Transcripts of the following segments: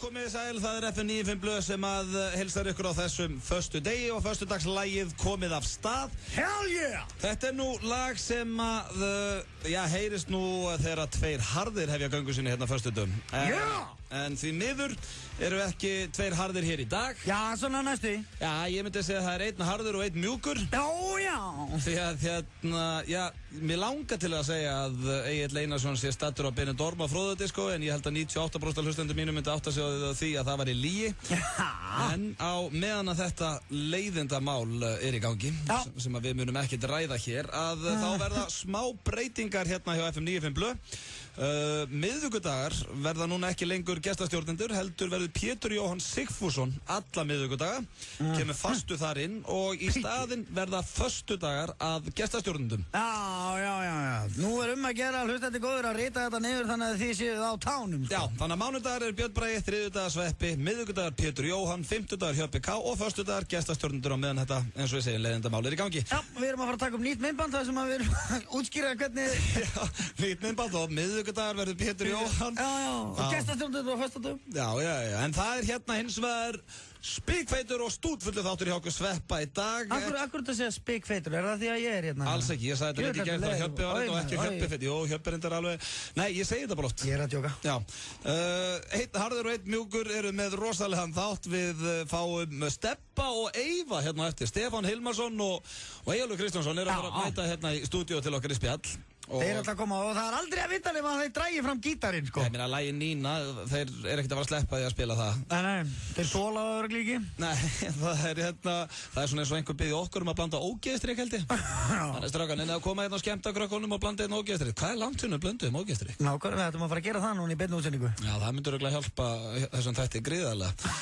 komið sæl, það er FM 95 Blöð sem að heilsar ykkur á þessum föstu degi og föstudagslægið komið af stað. Hell yeah! Þetta er nú lag sem að, heyrist nú þegar tveir harðir hefja göngu sinni hérna föstudum. En því miður eru ekki tveir harðir hér í dag. Já, svona næstu. Já, ég myndi að segja að það er einn harður og einn mjúkur. Já. Því að mér langar til að segja að Egill Einarsson sé staddur á Benidorm á Fróðudisko, en ég held að 98% af hlustendum mínum myndi átta sig á því að það væri lygi. En á meðan að þetta leiðindamál er í gangi, sem að við munum ekkert ræða hér, að þá verða smá breytingar hérna hjá FM 95 Blöð. Miðvikudagar verða núna ekki lengur gestastjórnendur, heldur verður Pétur Jóhann Sigfússon alla miðvikudaga, kemur fastu þar inn og í staðinn verða föstudagar að gestastjórnendum. Já. Nú er að gera hlustandi góður að rita þetta niður þannig að þið séu á tánum. Já, þannig að mánudagar er Björn Bragi, þriðjudagar Sveppi, miðvikudagar Pétur Jóhann, fimmtudagar Hjöppi K og föstudagar gestastjórnendur á meðan þetta, eins og við segjum, leiðindamál er í gangi. Já, við erum að fara að taka nýtt myndband þar sem að við erum að útskýra hvernig... Já, nýtt myndband og miðvikudagar verður Pétur Jóhann. Já, og gestastjórnendur á föstudagum. Já, en það er hérna hins vegar spikfeitur og stútfullu þáttur hjá okkur Sveppa í dag. Akkur þetta segja spikfeitur, er það því að ég er hérna? Alls ekki, ég sagði þetta ekki gert að Hjöppi var þetta og ekki Hjöppi feitur. Jú, Hjöppi reyndar alveg. Nei, ég segi þetta bara oft. Ég er að djóka. Já. Einn harður og einn mjúkur eru með rosalegan þátt. Við fáum Steppa og Eyva hérna eftir. Stefán Hilmarsson og Eyjólfur Kristjánsson eru að fara að mæta hérna í stúdíó til okkar í spjall. Þeir ætla að koma og það er aldrei að vita nema að þeir drægi fram gítarinn, sko. Ég meina, lagið Nína, þeir eru ekkert að fara að sleppa því að spila það. Nei, þeir þola það örugglega ekki. Nei, það er svona eins og einhver biðji okkur að blanda ógeðstrik, held ég. Þannig strákan, en að koma hérna og skemmta krökkunum og blanda hérna ógeðstrik. Hvað er langt sinni blöndu ógeðstrik? Nákvæmlega, við ættum að fara að gera það núna í beinni útsendingu. Já, það myndur örugglega hjálpa þessum þætti gríðarlega.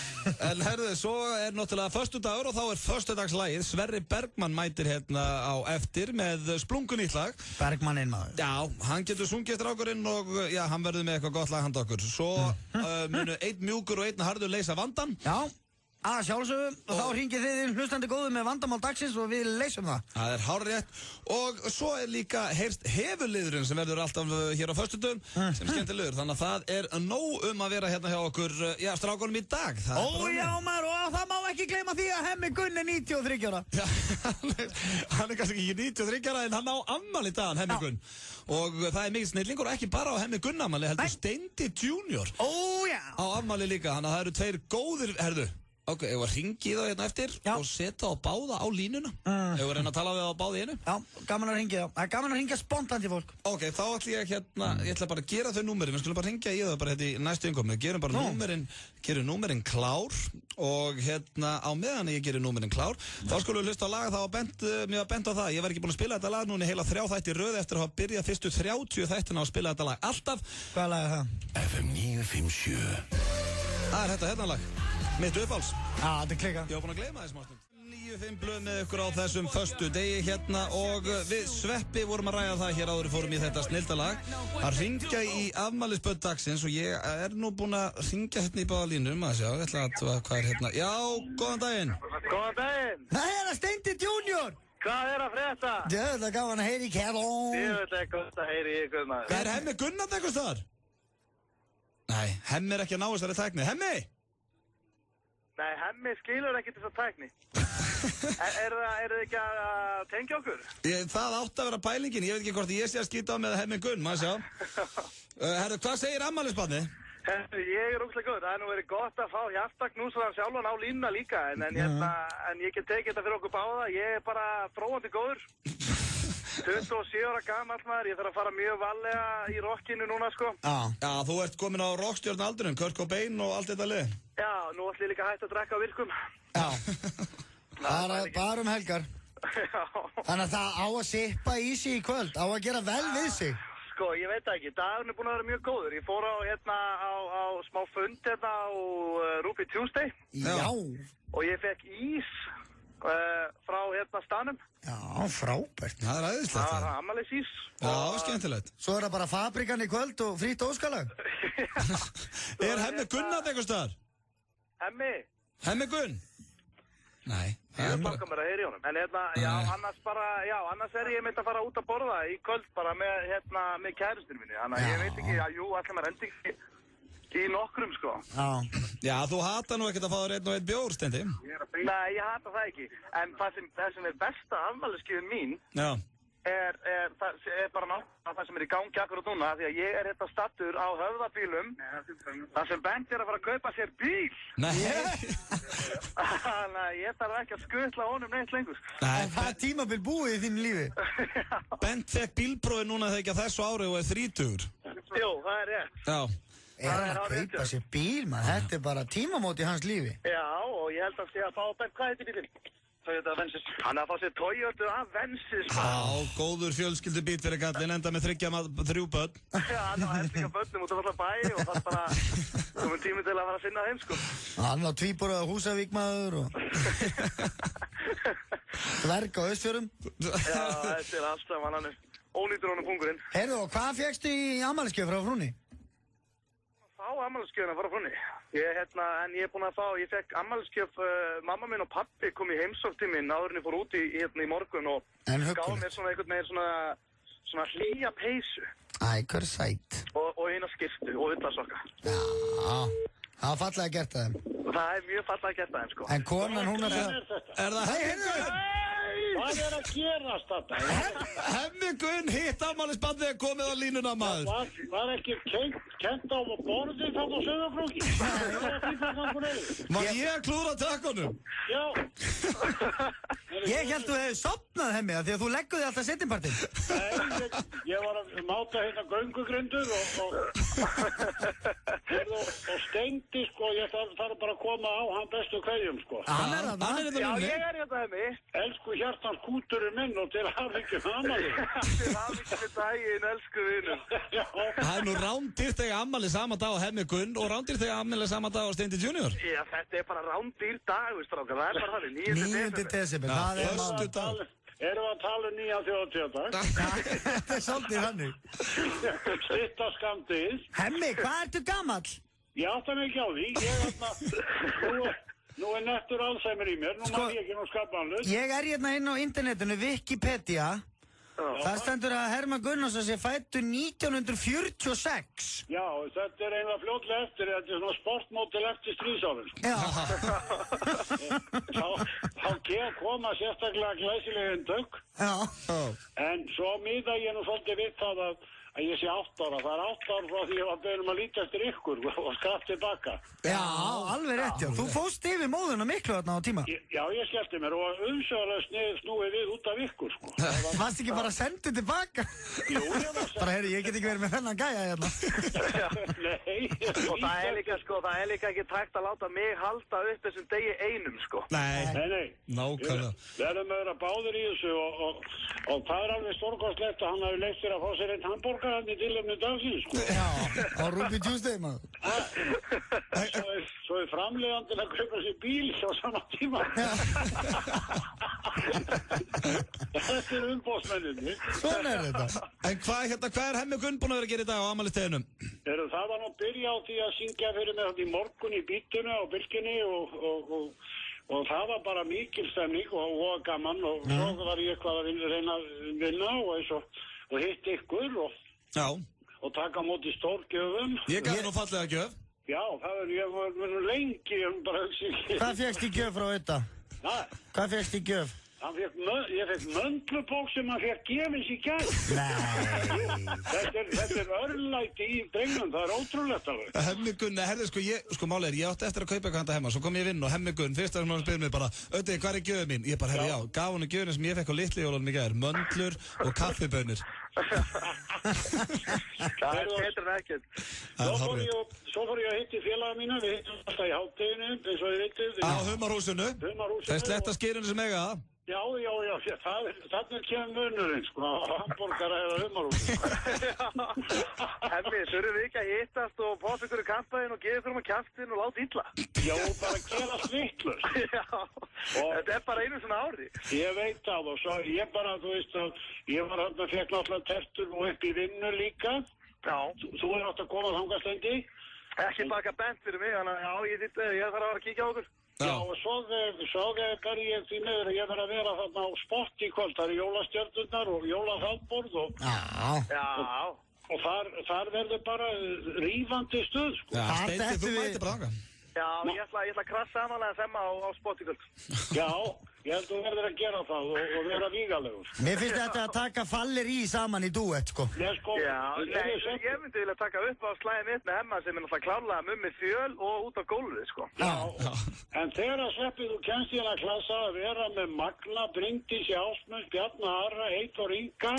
En herðu, svo er náttúrulega föstudagur og þá er föstudagslagið. Sverri Bergmann mætir hérna á eftir með splunkunýtt lag. Bergmanninn maður. Já, hann getur sungið strákurinn og hann verður með eitthvað gott lag handa okkur. Svo munu einn mjúkur og einn harður leysa vandan. Já, að sjálfsögum og þá hringið þið inn hlustandi góðu með vandamál dagsins og við leysum það. Það er hárrétt og svo er líka heyrst hefurliðurinn sem verður alltaf hér á föstudum sem skemmtilegur, þannig að það er nóg að vera hérna hjá okkur, strákunum í dag. Já maður, og það má ekki gleyma því að Hemmi Gunn er 93 ára. Já, hann er kannski ekki 93 ára en hann á afmæli í dag, Hemmi Gunn. Og það er mikið snillingur og ekki bara á Hemmi Gunn afmæli, heldur Steindi Junior á afmæli líka, þannig að það eru tveir góðir, herðu. Ok, ég var að ringi í þá hérna eftir og setja á báða á línuna. Ég var að reyna að tala við á báði einu. Já, gaman að ringja þá. Það er gaman að ringja spontant í fólk. Ok, þá ætla ég hérna, ég ætla bara að gera þau númerin. Við skulum bara ringja í það bara hérna í næstu innkomu. Gerum bara númerin klár og hérna á meðan ég gerir númerin klár. Þá skulum við hlusta á laga, mér var bent á það. Ég var ekki búin að spila þetta lag núna í heila 3 þætti röð eftir að hafa byrjað fyrstu 30 þættina að spila þetta lag. Alltaf. Hvað lag er það? FM 957. Það er þetta hérna lag. Mitt uppáls. Já, þetta er klika. Ég var búin að gleyma þessum ástum. 95 Blöð með ykkur á þessum föstu degi hérna og við Sveppi vorum að ræða það hér áður fórum í þetta snildalag að ringja í afmælisbörn dagsins og ég er nú búin að ringja hérna í báða línum að sjá, ég ætla að hvað er hérna. Já, góðan daginn. Góðan daginn. Það er að Steindi Junior. Hvað er að frétta? Það er gaman að heyri í Kjellón. Ég veit ekki gott að heyri í ykkur maður. Er Hemmi Gunnar eitthvað staðar? Nei, Hemmi er ekki að ná þessari tækni. Hemmi! Nei, Hemmi skilur ekki þessa tækni. Er þið ekki að tengja okkur? Það átti að vera pælingin, ég veit ekki hvort ég sé að skýta á með Hemmi Gunn, maður sjá. Herru, hvað segir afmælisbarnið? Ég er ógeðslega góð, það er nú verið gott að fá hjartaknúsaðan sjálfan á línuna líka, en ég get tekið þetta fyrir okkur báða, ég er bara þróandi góður. 27 ára gamall maður, ég þarf að fara mjög varlega í rockinu núna sko. Já, þú ert komin á rockstjórn aldurinn, Kurt Cobain og allt þetta lið. Já, nú ætlum ég líka hægt að drekka á virkum. Já, bara helgar. Já. Þannig að það á að sippa í sig í kvöld, á að gera vel við sig. Sko, ég veit ekki, dagurinn er búin að vera mjög góður. Ég fór á smá fund hérna á Ruby Tuesday. Já. Og ég fekk ís frá stanum. Já, frábært. Það er æðislegt. Það var afmælisís. Já, skemmtilegt. Svo er það bara fabrikan í kvöld og frýtt óskalag. Er Hemmi Gunn að eitthvað staðar? Hemmi Gunn? Nei. Ég bakka mér að heyra í honum. En annars er ég mynd að fara út að borða í kvöld bara með kærustinu minni. Þannig að ég veit ekki, allir maður endi ekki í nokkrum, sko. Já, þú hatar nú ekkert að fá þér einn og einn bjór, Steindi. Nei, ég hata það ekki. En það sem er besta afmælisgjöfin mín Já. er bara náttúrulega það sem er í gangi akkurat núna, því að ég er hérna stattur á Höfðabílum, þar sem Bent er að fara að kaupa sér bíl. Nei. Þannig að ég þarf ekki að skutla honum neitt lengur. Nei, En það tímabil búið í þínu lífi. Bent fekk bílprófi núna þegar ekki að þessu ári og er 30. Jú, það er rétt. Já. Er hann að kaupa sér bíl, maður? Þetta er bara tímamót í hans lífi. Já, og ég held að sé að fá Bent, hvað heitir bílinn? Toyota Avensis. Hann er að fá sér Toyota Avensis. Já, góður fjölskyldubít fyrir kallinn, enda með 3 börn. Já, hann var hellinga börnum út af allar bæ og það bara komið tími til að fara að sinna þeim, sko. Hann var tvíburaður Húsavíkmaður og dverg á Austfjörðum. Já, þetta er allt saman, hann er ónýtur honum pungurinn. Heyrðu, og hvað fékkstu í afmælisgjöf frá frúnni? Fá afmælisgjöfina frá frúnni. Ég er búinn að ég fekk afmælisgjöf, mamma minn og pappi kom í heimsókn til minn áður en ég fór út í morgun og gáði mér svona einhvern veginn svona hlýja peysu. Æ, hver sætt. Og eina skyrtu og ullasokka. Já, það var fallega gert að þeim. Og það er mjög fallega gert að þeim, sko. En konan, hún er það... Er það heyrðu! Hvað er að gerast þetta? Hemmi Gunn hitt afmælisbandið er komið á línuna, maður. Var ekki kent á borðið þarna á Sauðárkróki? Var ég að klúra tökkunum? Já. Ég held þú hefði sofnað, Hemmi, því að þú leggur þig alltaf setjumpartinn. Nei, ég var að máta hérna göngugrindur og Steindi, sko, ég þarf bara að koma á hann bestu kveðjum, sko. Hann er það. Já, ég er hérna, Hemmi. Elsku hjartans kúturinn minn og til hafingju afmæli. Til hafingju með daginn, elsku vinur. Það er nú rándýrt eiga afmæli sama dag á Hemmi Gunn og rándýrt eiga afmæli sama dag á Steindi Junior. Já, þetta er bara rándýr dagur, strákar. Það er bara þannig, 9. desember. Það er Föstu dag. Erum við að tala um nýja þjóðtíðardag? Þetta er svolítið þannig. Stytta skammdegið. Hemmi, hvað ertu gamall? Ég átta mig ekki á því. Nú er nettur Alzheimer í mér. Nú maður ég ekki nú skapanlust. Ég er hérna inn á internetinu, Wikipedia. Það stendur að Hermann Gunnarsson sé fæddur 1946. Já, þetta er einlega fljótlega eftir. Þetta er svona sportmótil eftir stríðsárin. Já. Þá koma sérstaklega glæsilega eintök. Já. En svo miða ég nú svolítið við það að ég sé 8 ára. Það er 8 ára frá því ég var beðin að líta eftir ykkur og skrapp tilbaka. Já, alveg rétt, já. Þú fóst yfir móðuna miklu þarna á tíma. Já, ég skellti mér og umsögulega snúið við út af ykkur, sko. Varst ekki bara sendið tilbaka? Jú, ég var sendið. Bara, heyrðu, ég get ekki verið með þennan gæja hérna. Nei. Og það er líka ekki tækt að láta mig halda upp þessum degi einum, sko. Nei. Nákvæmlega. Við erum að vera báðir í þessu og það er alveg stórkostlegt að hann hafi leitt sér að fá sér einn hambúrgar hann í tilefni dagsins, sko. Já, á Ruby Tuesday, maður. Svo er framleiðandinn að kaupa sér bíl á sama tíma. Þetta er umbóðsmenninni. Svona er þetta. En hvað er Hemmi Gunn búinn að vera að gera í dag á afmælisteginum? Það var nú að byrja á því að syngja fyrir mig þetta í morgun í bítuna og bylginni og það var bara mikil stemning og gaman og svo var ég eitthvað að reyna að vinna og hitt ykkur og taka á móti stórgjöfum. Ég gaf nú fallega gjöf. Já, ég var lengi bara ekki. Hvað fékkst í gjöf frá þetta? Hvað fékkst í gjöf? Ég fekk möndlubók sem hann fekk gefins í gær. Nei. Þetta er örlæti í drengnum, það er ótrúlegt alveg. Hemmi Gunn, málið ég átti eftir að kaupa eitthvað handa heima, svo kom ég vinn og Hemmi Gunn, fyrst að hann spyrir mig bara, Öddi, hvað er gjöfin mín? Ég bara, gaf hann gjöfin sem ég fekk á litli jólunum í gær, möndlur og kaffibönir. Það er betur en ekkert. Svo fór ég að hitti félaga mína, við hittum alltaf í hátteginu, eins og þið vitið. Á Humarhúsinu. Það sletta skýrinu sem eiga það. Já, þannig kemur munurinn, sko, hambúrgara eða Humarhúsinu. Hemmi, þurfum við ekki að hittast og fá ykkur í kampaðinn og gefa ykkur um að kjaftin og láta illa? Já, bara gera sviklur. Já, þetta er bara einu svona ári. Ég veit það og svo ég bara, þú veist að, ég var hérna fekk náttúrulega tertur og upp í vinnu líka. Já. Þú er átt að koma þangað Steindi. Ekki baka Bent fyrir mig, þannig að ég þarf að vera að kíkja á okkur. Já, og svo ber ég því meður að ég verð að vera þarna á spott í kvöld. Það eru jólastjörnurnar og jólaþáttborð og... Já. og þar verður bara rífandi stuð, sko. Já, Þar Steindi, dettum þú við- mætir bara þangað. Já, ég ætla að krassa samanlega semma á spot í kvöld. Já, ég held að þú verður að gera það og vera vígalegur. Mér finnst þetta að taka fallir í saman í duett, sko. Ég sko, Já, nei, ég myndi vilja taka upp á slæðið mitt með Hemma sem er náttúrulega klárlega mummi fjöl og út á gólfið, sko. Já, en þegar að Sveppi þú kennst í hana klassa að vera með Magna, Bryndísi, Ásmunds, Bjarna Ara, Eyþór Inga,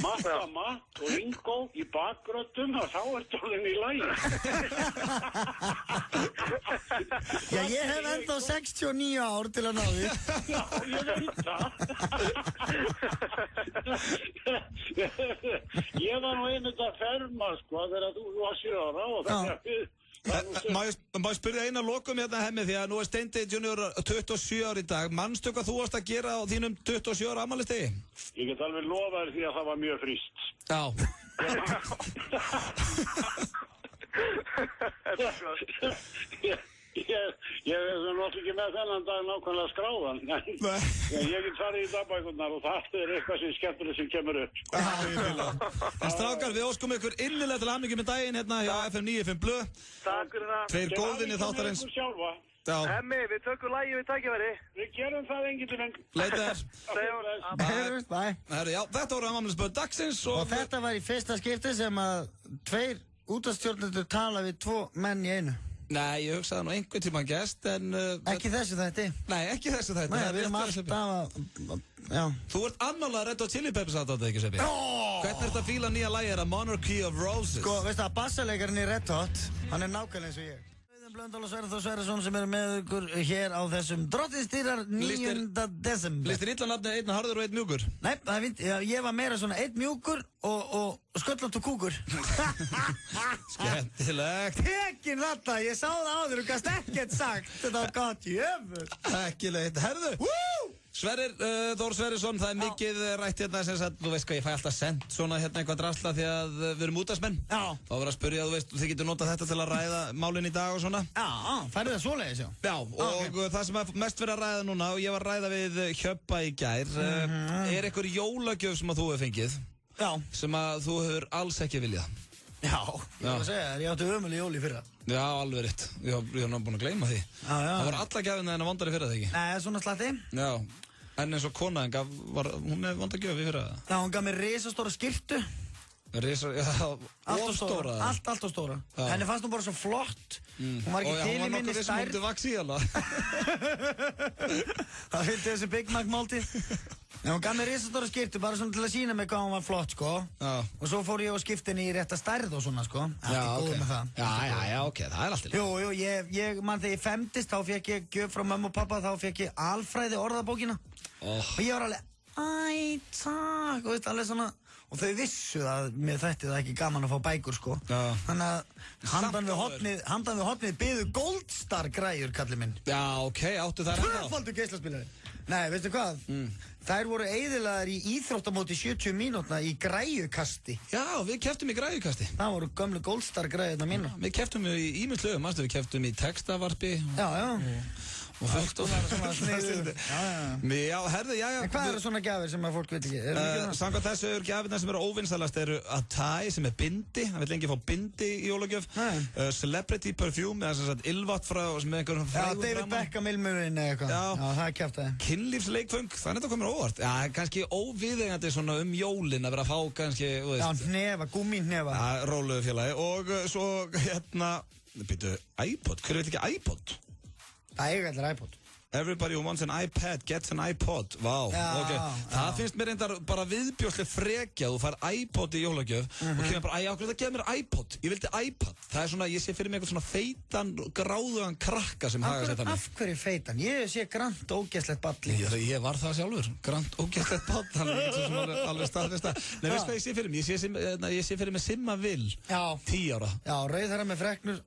Matta Matt og Ingo í bakgröddum og þá ertu alveg í lagi. Já, ég hef ennþá 69 ár til að ná því. Já, ég veit það. Ég var nú einmitt að ferma, sko, þegar þú var 7 ára og Má ég spyrja eina lokum hérna Hemmi því að nú Steindi Junior 27 ár í dag. Manstu hvað þú varst að gera á þínum 27 ára afmælistegi? Ég get alveg lofa þér því að það var mjög fríst. Já. Ég er náttúrulega ekki með þennan dag nákvæmlega skráðan. Ég get farið í dagbækurnar og það er eitthvað sem skemmtileg sem kemur upp. En strákar, við óskum ykkur innilega til hamingju með daginn hérna hjá FM 95 Blö. Takk fyrir það. Tveir góðvinni þáttarins. Já, Hemmi, við tökum lagi við tækifæri. Við gerum það enginn lengur. leita þér. Segjum. Bæ. Herru, já, þetta voru afmælisbörn dagsins Og þetta var í fyrsta skipti sem að 2 útastjórnendur tala við 2 menn í einu. Nei, ég hugsaði nú einhvern tímann gest en Ekki þessu þetta. Nei, ekki þessu þetta. Nei, Það er við erum rétt fyrir alltaf að... Já. Þú ert annálega Red Hot Chili Peppers aðdátt ekki, Sveppi? Hvernig er þetta að fíla nýja lagi er að Monarchy of Roses? Sko, veistu að bassalegarinn í Red Hot, hann er nákvæmlega eins og ég. Blöndal og Sverrir Þór Sverrisson sem eru með ykkur hér á þessum Drottnstýrar 9. desember. Listir illa nafni einn harður og einn mjúkur? Nei, það er fínt. Ég var meira svona einn mjúkur og sköllótt og kúkur. Skemmtilegt. Tekin þetta, ég sá það áður og gast ekkert sagt. Þetta var gott, jöfur. Ekki leitt. Herðu. Sverrir Þór Sverrisson, það er mikið rætt hérna sem sagt, þú veist hvað, ég fæ alltaf sent svona hérna eitthvað drasla því að við erum útastmenn. Já. Þá verður að spyrja, þú veist, þið getur notað þetta til að ræða málin í dag og svona. Já, færðu það svoleiðis, já. Já, og það sem er mest verið að ræða núna, og ég var að ræða við Hjöbba í gær, er einhver jólagjöf sem að þú hefur fengið, Já. sem að þú hefur alls ekki viljað. Já, ég var að segja þér, ég átti ömul í jól í fyrra. Já, alveg rétt. Ég hef náttúrulega búin að gleyma því. Já, já. Það var alla gjafina en að vondari fyrir það ekki. Nei, svona slatti. Já, en eins og konaðin gaf, hún er vond að gjöf í fyrir það. Já, hún gaf mér risastóra skyrtu. Risa, já, of stóra. Allt of stóra. Já. Henni fannst hún bara svo flott. Hún var ekki Og til í hún var minni nokkuð stærð. vissum vaks í hana. Það fylgdi þessu Big Mac málti. En hún gaf mér risastóra skyrtu bara svona til að sína mig hvað hún var flott, sko. Já. Og svo fór ég og skipti henni í rétta stærð og svona, sko. Já, Allt í góðu með það. Já, ok, það er allt í leið. Jú, ég mann þegar ég femtist, þá fekk ég gjöf frá mömmu og pappa, þá fekk ég alfræði orðabókina. Og ég var alveg, æ, takk, og veist, alveg svona. Og þau vissu að mér þætti það ekki gaman að fá bækur, sko. Já. Þannig að handan við hotnið byðu Goldstar græjur, kallið minn. Já, ok, áttu það ennþá. Tvöfaldur geislaspilari. Nei, veistu hvað? Þær voru eyðilegar í íþróttamóti 70 mínútna í græjukasti. Já, við keftum í græjukasti. Það voru gömlu Goldstar græjurna mínu. Við keftum í ímyndslögum, manstu, við keftum í textavarpi. Já, já. Og fullt og Svona sniðu. Já, herðu, já. En hvað eru svona gjafir sem að fólk vil ekki? Samkvæmt þessu eru gjafirnar sem eru óvinsælast eru Atai sem er bindi, hann vil lengi fá bindi í jólagjöf. Celebrity Perfume, eða sem sagt Ylvat frá sem er einhverjum Já, David Beckham ilmurinn eða eitthvað. Já. Já, það er kæftæði. Kynlífsleikföng, það er þetta komið óvart. Já, kannski óviðeigandi svona jólin að vera að fá kannski, þú Já, veist. hnefa, gúmmíhnefa. Já, róluðu félagi. Og svo hérna, býtu, iPod, hver veit ekki iPod? Það eiga allir iPod. Everybody who wants an iPad gets an iPod. Vá, Já, ok. Það finnst mér reyndar bara viðbjóðslega frekja. Þú fær iPod í jólagjöf og kemur bara, æja, það gefur mér iPod. Ég vildi iPad. Það er svona, ég sé fyrir mig eitthvað svona feitan, gráðugan krakka sem haga sér þannig. Af hverju feitan? Ég sé grant ógeðslegt balli. Ég var það sjálfur. Grant ógeðslegt bát. Þannig að það er alveg staðfesta. Nei, veist hvað ég sé fyrir mig? Ég sé fyrir mig Simma Will. Já. 10 ára. Já, rauðhæra með freknur.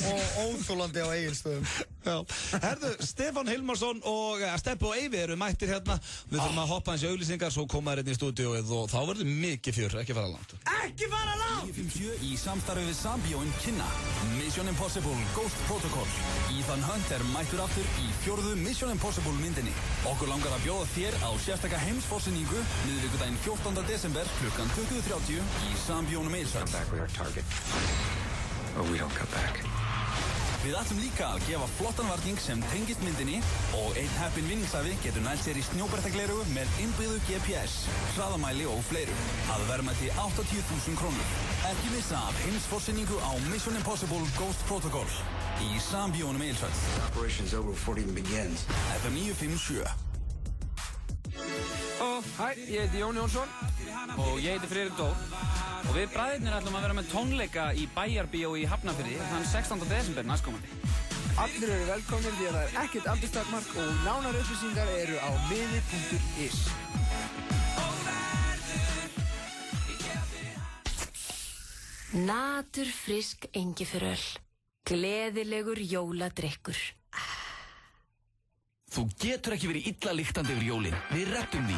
og óþolandi á Egilsstöðum. Já. Herðu, Stefán Hilmarsson og Steppi og Eyvi eru mættir hérna. Við þurfum að hoppa hans í auglýsingar, svo koma þær inn í stúdíóið og þá verður mikið fjör, ekki fara langt. Ekki fara langt! 957 í samstarfi við Sambíóin kynna Mission Impossible Ghost Protocol. Ethan Hunt mættur aftur í 4. Mission Impossible myndinni. Okkur langar að bjóða þér á sérstaka heimsforsynningu miðvikudaginn 14. desember klukkan 20:30 í Sambíónum Eilsvöld. Við ætlum líka að gefa flottan varning sem tengist myndinni og einn heppinn vinningshafi getur nælt sér í snjóbrettagleiru með innbyggðu GPS, hraðamæli og fleiru að verðmæti 80.000 krónur. Ekki missa af heimsforsynningu á Mission Impossible Ghost Protocol í Sambíónum Eilsvöld. Operation's over before it even begins. FM 957. Hæ, ég heiti Jón Jónsson og ég heiti Friðrik Dór og við bræðirnir ætlum að vera með tónleika í Bæjarbíó í Hafnarfirði þann 16. desember næstkomandi. Allir eru velkomnir því að það er ekkert aldurstakmark og nánari upplýsingar eru á miði.is. Naturfrisk Engifjöröl. Gleðilegur jóladrykkur. Þú getur ekki verið illa lyktandi yfir jólin. Við rettum því.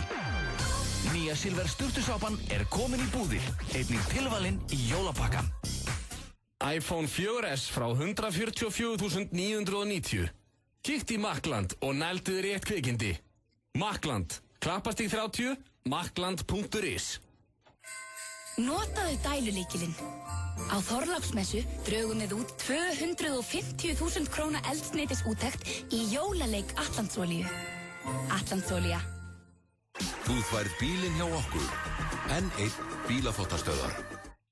Nýja Silver sturtusápan komin í búðir. Einnig tilvalinn í jólapakkan. iPhone 4S frá 144.990. Kíkt í Makland og nældu þér í eitt kvikindi. Makland. Klappastíg 30. Makland.is. Notaðu dælulykilinn. Á Þorláksmessu drögum við út 250.000 króna eldsneytisúttekt í jólaleik Atlantsolíu. Atlantsolía. Þú þværð bílinn hjá okkur. N1 bílaþvottastöðvar.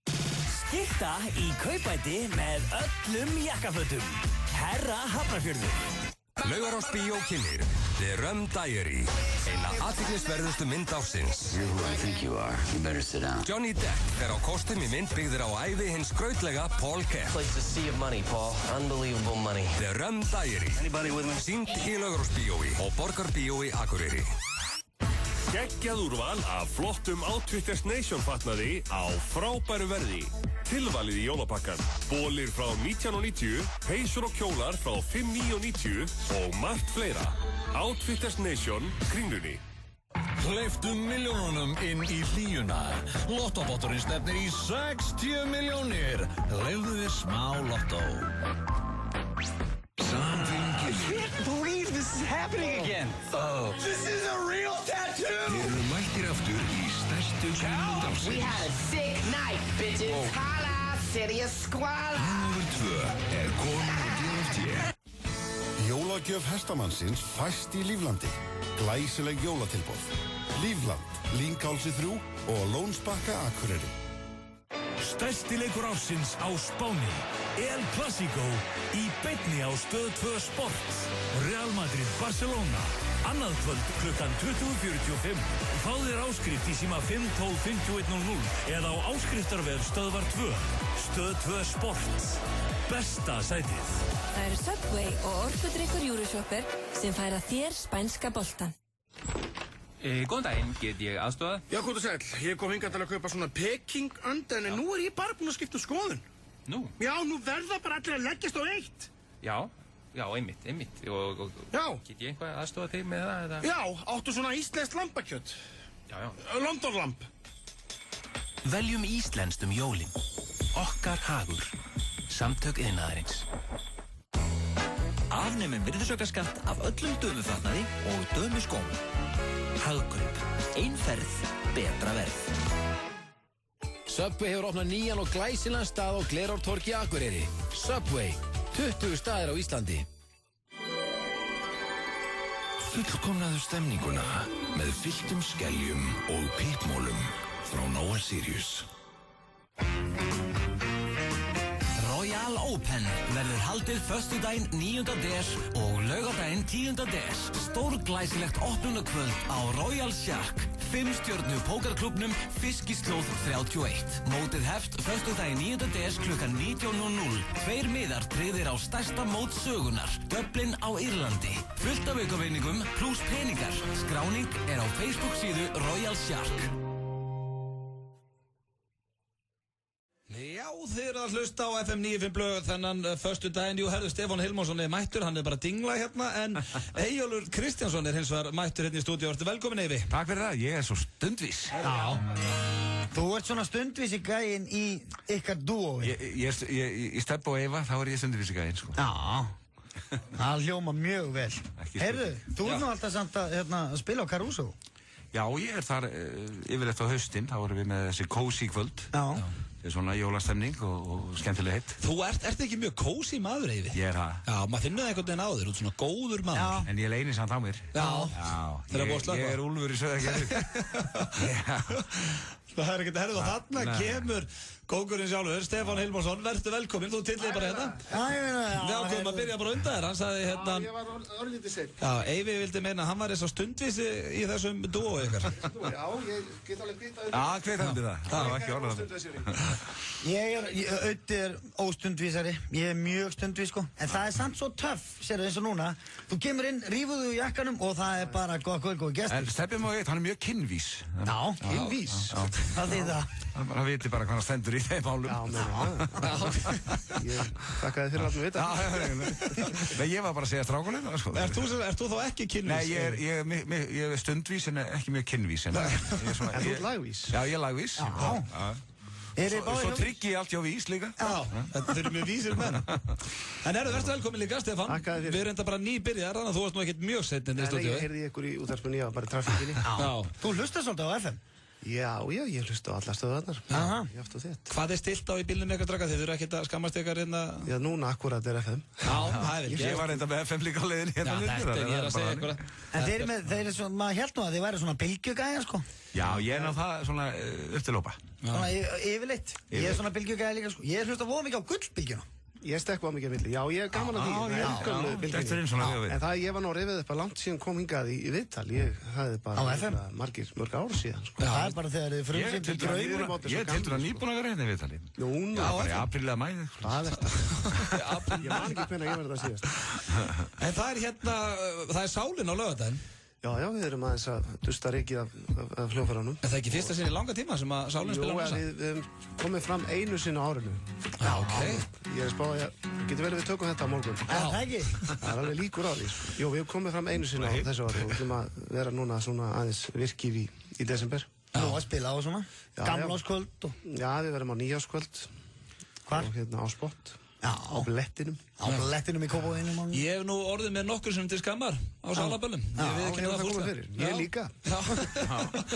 Skipta í kaupæti með öllum jakkafötum. Herra Hafnarfjörður. Laugarás Bíó kynnir The Rum Diary, eina athyglisverðustu mynd ársins. You're who I think you are. You better sit down. Johnny Depp fer á kostum í mynd byggðir á ævi hins skrautlega Paul Kemp. It's like a sea of money, Paul. Unbelievable money. The Rum Diary. Anybody with me? Sýnd í Laugarás Bíói og Borgarbíói Akureyri. Geggjað úrval af flottum Outfitters Nation fatnaði á frábæru verði. Tilvalið í jólapakkan. Bólir frá 1990, peysur og kjólar frá 5.990 og margt fleira. Outfitters Nation, Kringlunni. Hleyptum milljónunum inn í hlýjuna. Lottobotturinn stefnir í 60 milljónir. Leyfðu þér smá lottó. I can't believe this is happening again. Oh. This is a real tattoo. Þeir eru mættir aftur í stærstu kynning ársins. We had a sick night, bitches. Holla, city of squala. Númer 2 komin á DFT. Jólagjöf hestamannsins fæst í Líflandi. Glæsileg jólatilboð. Lífland, Lyngálsi 3 og Lónsbakka Akureyri. Stærsti leikur ársins á Spáni. El Clásico í beinni á Stöð 2 Sport. Real Madrid Barcelona. Annað kvöld klukkan 20:45. Fá þér áskrift í síma 512-5100 eða á áskriftarvef Stöðvar 2. Stöð 2 Sport. Besta sætið. Það eru Subway og orkudrykkur Euroshopper sem færa þér spænska boltan. Góðan daginn, get ég aðstofað? Já, góð og sæll. Ég kom hingað til að kaupa svona Peking-önd, en nú er ég bara búinn að skipta skoðun. Nú? Já, nú verða bara allir að leggjast á eitt. Já, einmitt. Og já. Get ég eitthvað aðstofað þig með það, eða? Já, áttu svona íslenskt lambakjöt. Já. Londonlamb. Veljum íslenskt jólin. Okkar hagur. Samtök iðnaðarins. Afnemum virðisaukaskatt af öllum dömufatnaði og dömuskóm. Hagkaup. Einferð, betra verð. Subway hefur opnað nýjan og glæsilegan stað á Glerártorgi Akureyri. Subway. 20 staðir á Íslandi. Fullkomnaðu stemninguna með fylltum skeljum og pippmólum frá Nóa Sirius. Royal Open verður haldið föstudaginn 9. des og laugardaginn 10. des. Stórglæsilegt opnunarkvöld á Royal Shark, 5-stjörnu pókerklúbbnum Fiskislóð 31. Mótið hefst föstudaginn 9. des klukkan 19:00. 2 miðar tryggðir á stærsta mót sögunar, Dublin á Írlandi. Fullt af aukavinningum pluss peningar. Skráning á Facebook síðu Royal Shark. Já, þið eru að hlusta á FM 95 blöð þennan föstudaginn. Jú, herðu, Stefán Hilmarsson er mættur, hann er bara dingla hérna, en Eyjólfur Kristjánsson er hins vegar mættur hérna í stúdíu. Ertu velkomin, Eyvi? Takk fyrir það, ég er svo stundvís. Já. Þú ert svona stundvísi gæinn í ykkar dúói. Í Stebbi og Eyva, þá er ég stundvísi gæinn, sko. Já. Það hljóma mjög vel. Heyrðu, þú ert nú alltaf samt að spila á Caruso. Já, ég er þar yfirleitt á haustinn, þá erum við með þessi kósí kvöld. Já. Það er svona jólastemning og skemmtileg heitt. Þú ert ekki mjög kósí maður, Eyvi? Ég er það. Já, maður finnur það einhvern veginn á þér, þú ert svona góður maður. Já. En ég leini samt á mér. Já. Ég er úlfur í Sauðagerði. Það er ekkert að herðu og þarna kemur kóngurinn sjálfur, Stefán Hilmarsson, verður velkominn, þú tillir bara hérna. Við ákveðum að byrja bara undan þér, hann sagði hérna... Já, ég var örlítið seinn. Já, Eyvi vildi meina að hann var eins og stundvísi í þessum dúói ykkar. Já, ég get alveg kvitað Já, kvitað undir það. Það var ekki orðað. Öddi er óstundvísari, ég er mjög stundvís, sko. En það er samt svo töff, sérðu eins og núna. Þú kemur inn, rífur þú í jakkanum og það er bara góð gestur. En Stebbi má eitt, hann er mjög kynvís. Já, kynvís. Það þýðir það. Það viti bara hvað hann stendur í þeim málum. Ég þakkaði fyrir að vita. Nei, ég var bara að segja strákunum. Ert þú þá ekki kynvís? Nei, ég er stundvís en ekki mjög kynvís. En þú ert lagvís? Já, ég er lagvís. Svo tryggi ég allt hjá vís líka. Já, þetta eru mjög vísir menn. En verður velkomin líka, Stefán. Takk. Við erum enda bara nýbyrjar, þannig að þú varst nú ekkert mjög setn í stúdíu. Ég heyrði ykkur í útvarpinu, ég var bara í trafikkinni. Þú hlustar svolítið á FM? Já, ég hlusta á alla stöðarnar. Ég aftur þitt. Hvað er stilt á í bílnum ykkar draka? Þið eru ekkert að skammast ykkar hérna? Já, núna akkurat er FM. Já, það er vel. Ég var enda með FM líka á leiðinni hérna. Já, þetta er ég að segja ykkur. En þeir eru svona, maður held nú að þið væri svona bylgjugæja, sko. Já, ég er ná það svona upp til lópa. Svona yfirleitt. Ég er svona bylgjugæja líka, sko. Ég hlusta voða mikið á gullbylgjuna. Ég stekku á mikið milli. Já, ég er gaman að því. En það ég var nú rifið upp að langt síðan kom hingað í viðtal. Það er bara mörg ár síðan. Það er bara þegar þið frumsýndu draumur. Ég er tildur að nýbúin að vera hérna í viðtali. Núna. Bara í apríl eða mæði. Það er þetta. Ég man ekki hvernig ég verði það síðast. En það er hérna, það er Sálin á laugardaginn. Já, við erum aðeins að dusta rykið af hljóðfæranum. En það er ekki fyrsta sinni í langa tíma sem að Sálin spila á messa? Jú, við komum fram einu sinni á árinu. Já, ok. Ég er spáð að getur verið við tökum þetta á morgun. Það ekki? Það er alveg líkur á því. Jú, við komum fram einu sinni á þessu ári og við ætlum að vera núna svona aðeins virkir í desember. Nú að spila á svona? Gamláskvöld? Já, við verum á nýjáskvöld. Hvar? Og hérna á Spott. Já. Á Blettinum. Á Blettinum í Kópavoginum. Ég hef nú orðið með nokkur sem til skammar á Salaböllum. Ég líka.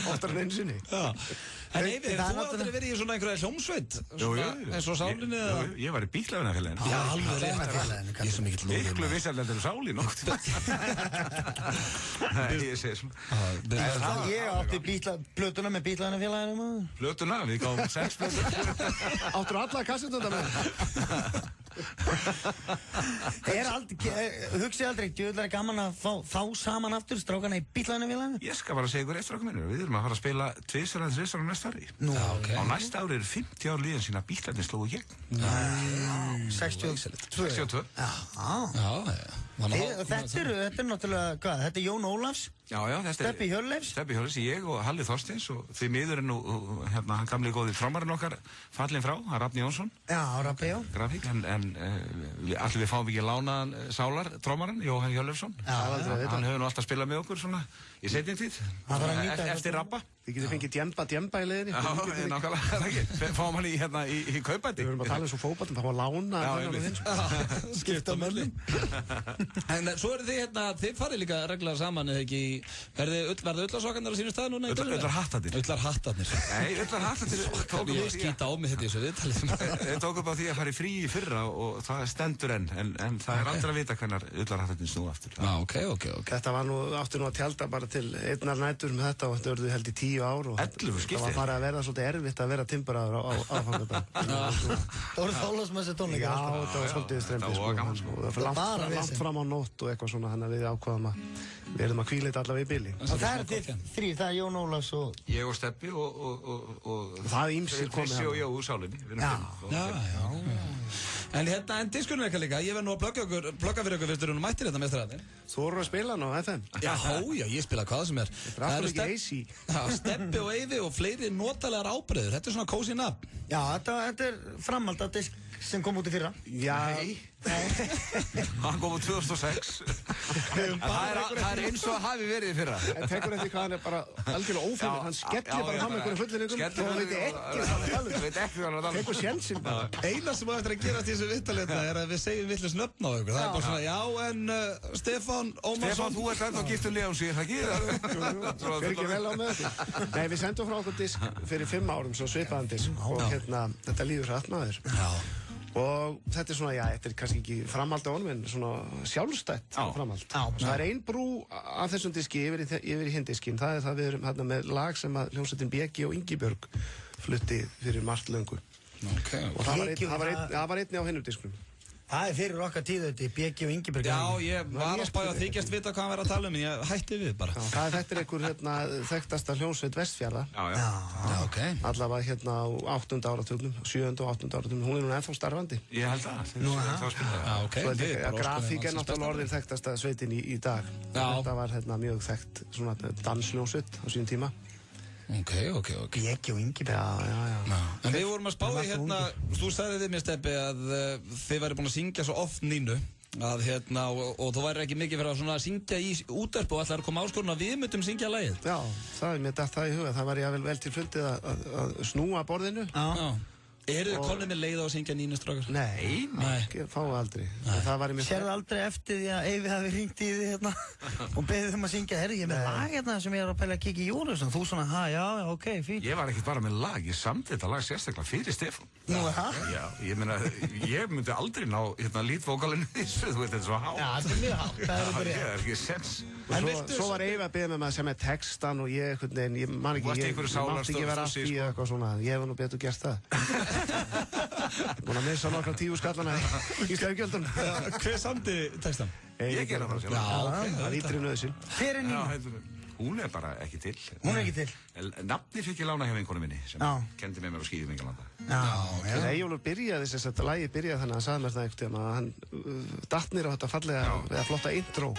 Oftar en einu sinni. En Eyvi, hefur þú aldrei verið í svona einhverja hljómsveit? Eins og Sálinni eða? Ég var í Bíklavinafélaginu. Já, alveg rétt. Ég er svo mikill lúður. Miklu vissalegt en Sálin okt. Ég segi svona. Ég átti plötuna með Bíklavinafélaginu. Plötuna? Við gáum 6 plötur. Áttur alla kassetuna með? Hugsið aldrei, djöðlega er gaman að fá þá saman aftur strákana í Bíklavinafélaginu? Ég skal bara segja ykkur eitt strákum minnur. Við erum að fara að spila 2 eða 3 ára næsta ári. Nú, ok. Á næsta ári 50 ár líðan sína Bíklarnir slógu gegn. 62. Þetta er náttúrulega, hvað? Þetta er Jón Ólafs? Já, þetta er Stebbi Hjörleifs? Stebbi Hjörleifs, ég og Halli Þorsteins og því miður er nú, hérna, hann gamli góði trómarinn okkar fallinn frá, hann Rafni Jónsson. Já, Rafni, já. Grafík, en allir við fáum ekki lánaðan Sálar, trómarinn, Jóhann Hjörleifsson. Hann hefur nú alltaf spilað með okkur svona í seinni tíð, eftir Rabba. Þið getur fengið djemba í leiðinni. Já, nákvæmlega, það ekki. Fáum hann í kaupæti. Við höfum að tala um svo fótbolta, þá var lána. Skipta mönnum. En svo eru þið hérna, þið farið líka reglulega saman eða ekki, verðu ullarsokkarnir á sínum stað núna? Ullarhattarnir. Ullarhattarnir. Nei, ullarhattarnir. Ég skýta á mig þetta í þessu viðtalið. Ég tók upp á því að fara í frí í fyrra og það stendur enn, en það er aldrei að vita hvernar ullarhattarnir snúa aftur. Ok. Þetta var nú, áttu nú að tjálta bara til einnar nætur með þetta og þetta verður held í 10 ár og 11 skipti. Það var farið að verða svolítið erfitt að vera timburaður á aðfangadag. Það voru þálasmessi tónleikar. Já, þetta var svolítið strempið Það var gaman sko. Það var langt fram á nótt og eitthvað svona, þannig að við ákvaðum að við erum að hvíla þetta allavega í bili. Og það eru þið þrír, það er Jón Ólafs og... Ég og Stebbi og... Það er ýmsir komið Frissi og ég úr Sálinni. Já. En diskurinn eitthvað líka, ég verð nú að plugga fyrir ykkur fyrst eru nú mættir þetta meistaraðir. Þú voru að spila hann á FM? Já, ég spila hvað sem er. Þetta er ekki easy. Steppi og Eyvi og fleiri notalegar ábreiður. Þetta er svona cozy nafn. Já, þetta er framhald af disk sem kom út í fyrra. Nei. Hann kom út 2006. Það er eins og hafi verið í fyrra. En tekur eftir hvað hann er bara algjörlega ófinnur. Hann skellir bara hann með einhverjum fullvinningum og hann veit ekki hvað hann er að tala um. Tekur sénsinn bara. Eina sem á eftir að gerast í þessu viðtalið er að við segjum vitlaus nöfn á ykkur. Það er bara svona, já, en Stefán Ómarsson. Stefán, þú ert ennþá giftur Leónsi, það ekki? Fer ekki vel á með þetta. Nei, við sendum frá okkur disk fyrir 5 árum, svo svipaðan disk og þetta líður hratt maður. Og þetta er svona, þetta er kannski ekki framhald á honum, en svona sjálfstætt framhald. Það er ein brú af þessum diski yfir í hinn diskin. Það er það við erum hérna með lag sem að hljómsveitin Bjegi og Ingibjörg flutti fyrir margt löngu. Og það var einni á hinnum diskunum. Það er fyrir okkar tíð þetta, Bjegi og Ingibjörg. Já, ég var að spája að þykjast vita hvað hann verið að tala um, en ég hætti við bara. Þetta er einhver þekktasta hljómsveit Vestfjarða. Já. Allavega hérna á 8. áratugnum, 7. og 8. áratugnum. Hún er nú ennþá starfandi. Ég held að. Grafík er náttúrulega orðin þekktasta sveitin í dag. Þetta var mjög þekkt svona dansljómsveit á sínum tíma. Ok. Bjegi og Ingibjörg. Já. En við vorum að spáði þú sagði við mér Steppi að þið væri búin að syngja svo oft Nínu að og þú væri ekki mikið fyrir að syngja í útvarp og allar koma áskorun að við myndum syngja lagið. Já, það er mér datt það í huga. Það var ég vel til fundið að snúa borðinu. Já. Eru þið konið með leið á að syngja Nínu strákar? Nei, fáið aldrei. Sérðu aldrei eftir því að Eyvi hafi hringt í þið og beðið að syngja, ég með lag sem ég er að pæla að kikið í Júruvísson. Þú svona, já, ok, fínt. Ég var ekkert bara með lag, ég samdi þetta lag sérstaklega fyrir Stefán. Nú, það? Já, ég myndi aldrei ná lítvókalinu þessu, þú veist, þetta er svo há. Já, þetta er mjög há, það er bara ég. Það er ekki sens. Svo var Eyvi að beða með sem er textan og ég man ekki vera allt í eitthvað svona. Ég hef nú betur gert það. Búin að missa nokkra 10 skallana í stefgjöldun. Hver samdi textan? Ég gera það sjálf. Já, það ítrið nöðsinn. Hver er Nínu? Hún er bara ekki til. Hún er ekki til? Nafni fikk ég lána hjá vinkonu minni sem kendi með mér á skíðum Englanda. Eyjólfur byrjaði þess að lagið byrjaði þannig að hann sagði mér það einhvern veginn að hann datt niður á þetta fallega eða flotta intro.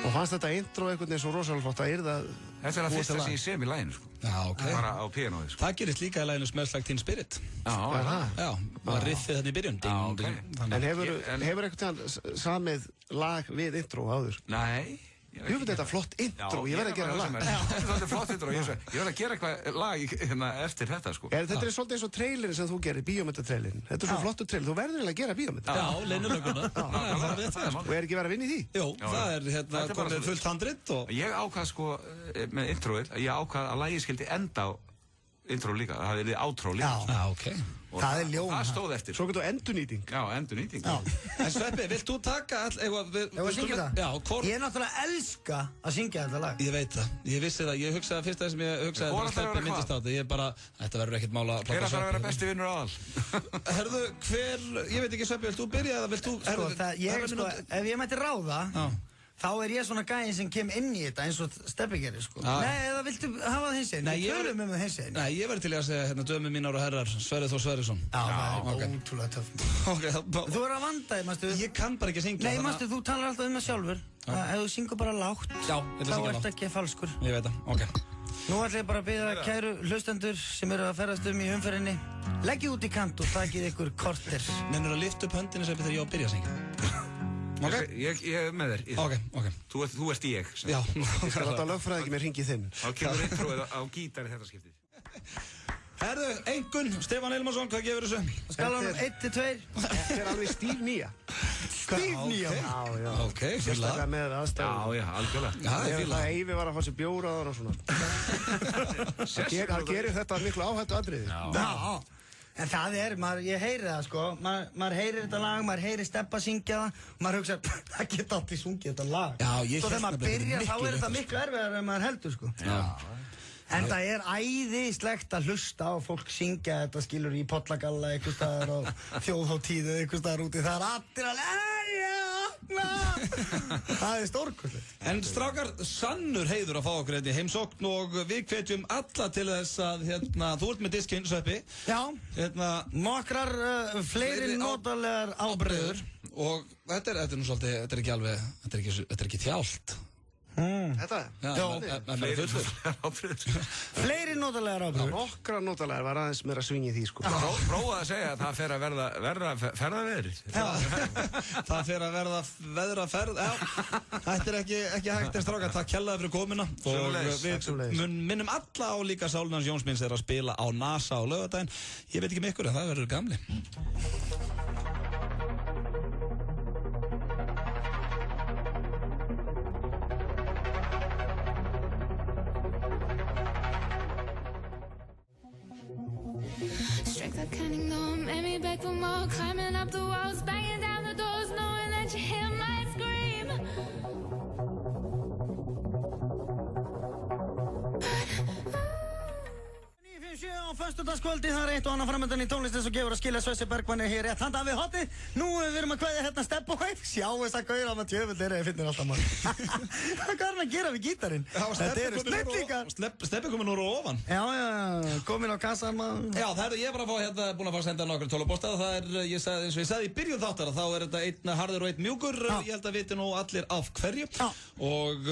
Og fannst þetta intro einhvern veginn svo rosalega flott að yrða. Þetta er að fyrsta sem ég sem í laginu sko. Já, ok. Bara á pianoði sko. Það gerist líka í laginu Smells Like Teen Spirit. Já, var riffið þannig í byrjun. En hefur einhvern veginn samið lag við intro áður? Nei. Ég finnst þetta flott intro, ég verð að gera lag. Þetta er flott intro, ég verð að gera eitthvað lag eftir þetta sko. Þetta er svolítið eins og trailerin sem þú gerir, bíómyndatrailerin. Þetta er svo flottu trailer, þú verður eiginlega að gera bíómynda. Já, leynulöguna. Og er ekki verið að vinna í því? Jú, það er komið fullt handrit og... Ég ákvað sko með introið, ég ákvað að lagið skildi enda á intro líka, það hefði outro líka. Já, ok. Það er ljón. Það stóð eftir. Svo getur endurnýting. Já, endurnýting. En Sveppi, vilt þú taka Hefur að syngja það? Já, hvort... Ég er náttúrulega elska að syngja þetta lag. Ég veit það. Ég vissi það. Ég hugsaði fyrst það sem ég hugsaði að Sveppi myndist á þetta. Ég bara, þetta verður ekkert mála að plaka Sveppi. Hver að vera besti vinnur aðal? Herðu, ég veit ekki Sveppi, vilt þú byrja eða vilt þú... Ef ég mætti ráða, þá er ég svona gæðin sem kem inn í þetta eins og Steppi gerir sko. Nei, eða viltu hafa það hins einn? Nei, ég verði til að segja dömur mínar og herrar, Sverrir Þór Sverrisson. Já, það er ótrúlega töff. Þú er að vanda þig, mástu? Ég kann bara ekki að syngja. Nei, mástu, þú talar alltaf það sjálfur. Ef þú syngur bara lágt, þá ert ekki falskur. Ég veit það, ok. Nú ætlum ég bara að biðja kæru hlustendur sem eru að ferðast í umferðinni. Leggið út í kant og takið ykkur korter. Nennir að lyfta upp höndinni sem þegar ég á að byrja að syngja. Okay. Ég er með þér. Ok. Þú ert ég. Já. Ég skal láta lögfræði ekki mér hringi þinn. Þá kemur introið á gítari þetta skiptið. Herðu, einhvern, Stefán Hilmarsson, hvað gefur þessu? Skalanum 1-2. Þetta er alveg stíf 9. Stíf 9? Já. Ok, fylgða. Sérstaklega með aðstæðum. Já, algjörlega. Já, það er fylgða. Eyvi var að fá sér bjóraðan og svona. Það gerir þetta miklu áhættu atriði. Já. En það er, ég heyri það sko, maður heyrir þetta lag, maður heyrir Steppa syngja það og maður hugsa, það geta alltaf sungið þetta lag. Já, ég svo þegar maður byrjar, þá er þetta miklu erfiðar en maður heldur sko. Já. En það er æðislegt að hlusta á fólk syngja þetta skilur í Pollagalla einhvers staðar og þjóðháttíðu einhvers staðar úti. Það er allir Það stórkostlegt. En strákar, sannur heiður að fá okkur hérna í heimsókn og við hvetjum alla til þess að, þú ert með diskinn, Sveppi. Já, nokkrar fleiri notalegar ábreyður. Og þetta er nú svolítið, þetta er ekki þjált. Þetta? Já, fleiri ábreyður. Fleiri notalegar ábreyður. Nokkrar notalegar var aðeins meira sving í því, sko. Prófaðu að segja að það fer að verða ferðaveðri. Það fer að verða veðraferð, þetta er ekki hægt en strákar, takk kærlega fyrir komuna og við minnum alla á líka Sálunans Jónsmins að spila á NASA á laugardaginn. Ég veit ekki með ykkur en það verður gamli. Strength of cunning, though, made me beg for more. Climbing up the walls, banging down the doors, knowing that you hear my scream. Á föstudagskvöldi, það er eitt og annað framöndan í tónlistin sem gefur að skilja Svessi Bergmann er hér rétt handað við hotið. Nú við erum að kveðja hérna Stepp og Wave. Sjá þess að gauðra með tjöfull þeirra, ég finnir alltaf maður. Hvað er hann að gera við gítarinn? Þetta eru snillingar. Steppi komin úr og ofan. Já, komin á kassan maður. Já, það ég bara búin að fá að senda nokkur tölvupósta. Það eins og ég sagði í byrjun þáttar, þá er þetta einn harður og einn mjúkur. Ég held að viti nú allir af hverju. Og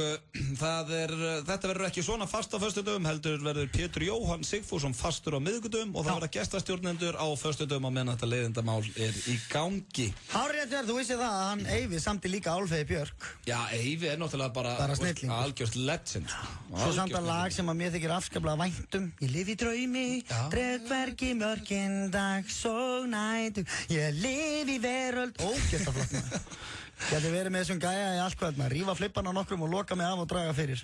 þetta verður ekki svona fast á föstudögum, heldur verður Pétur Jóhann Sigfússon fastur á miðvikudögum og það verða gestastjórnendur á föstudögum á meðan þetta leiðindamál er í gangi. Hárrétt þú vissir það að hann Eyvi samti líka Álfheiði Björk. Já, Eyvi er náttúrulega bara snillingur. Algjört legend. Svo samt að lag sem að mér þykir afskaplega væntum. Ég lifi í draumi, dreg hvergi mörkin dags og nætum. Ég lifi í veröld. Ógeðslega flott maður. Ég hefði verið með þessum gæja í allt hvað maður, rífa flippan á nokkrum og loka mig af og draga fyrir.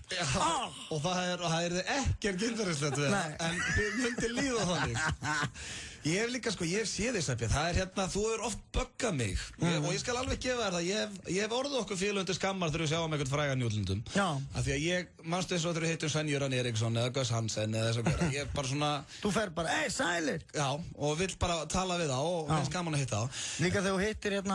Og það er ekkert kynferðislegt við það, en þið myndi líða þannig. Ég hef líka ég hef séð þess að það er þú hefur oft böggað mig og ég skal alveg gefa þér það, ég hef orðið okkur félögundir skammar þegar við sjáum einhvern frægan Jútlundum. Af því að ég, manstu eins og þegar við hittum Sven Jöran Eriksson eða Gus Hansen eða þess að gera, ég bara svona... Þú fer bara, sælir! Já, og vill bara tala við þá og finnst gaman að hitta þá. Líka þegar þú hittir einn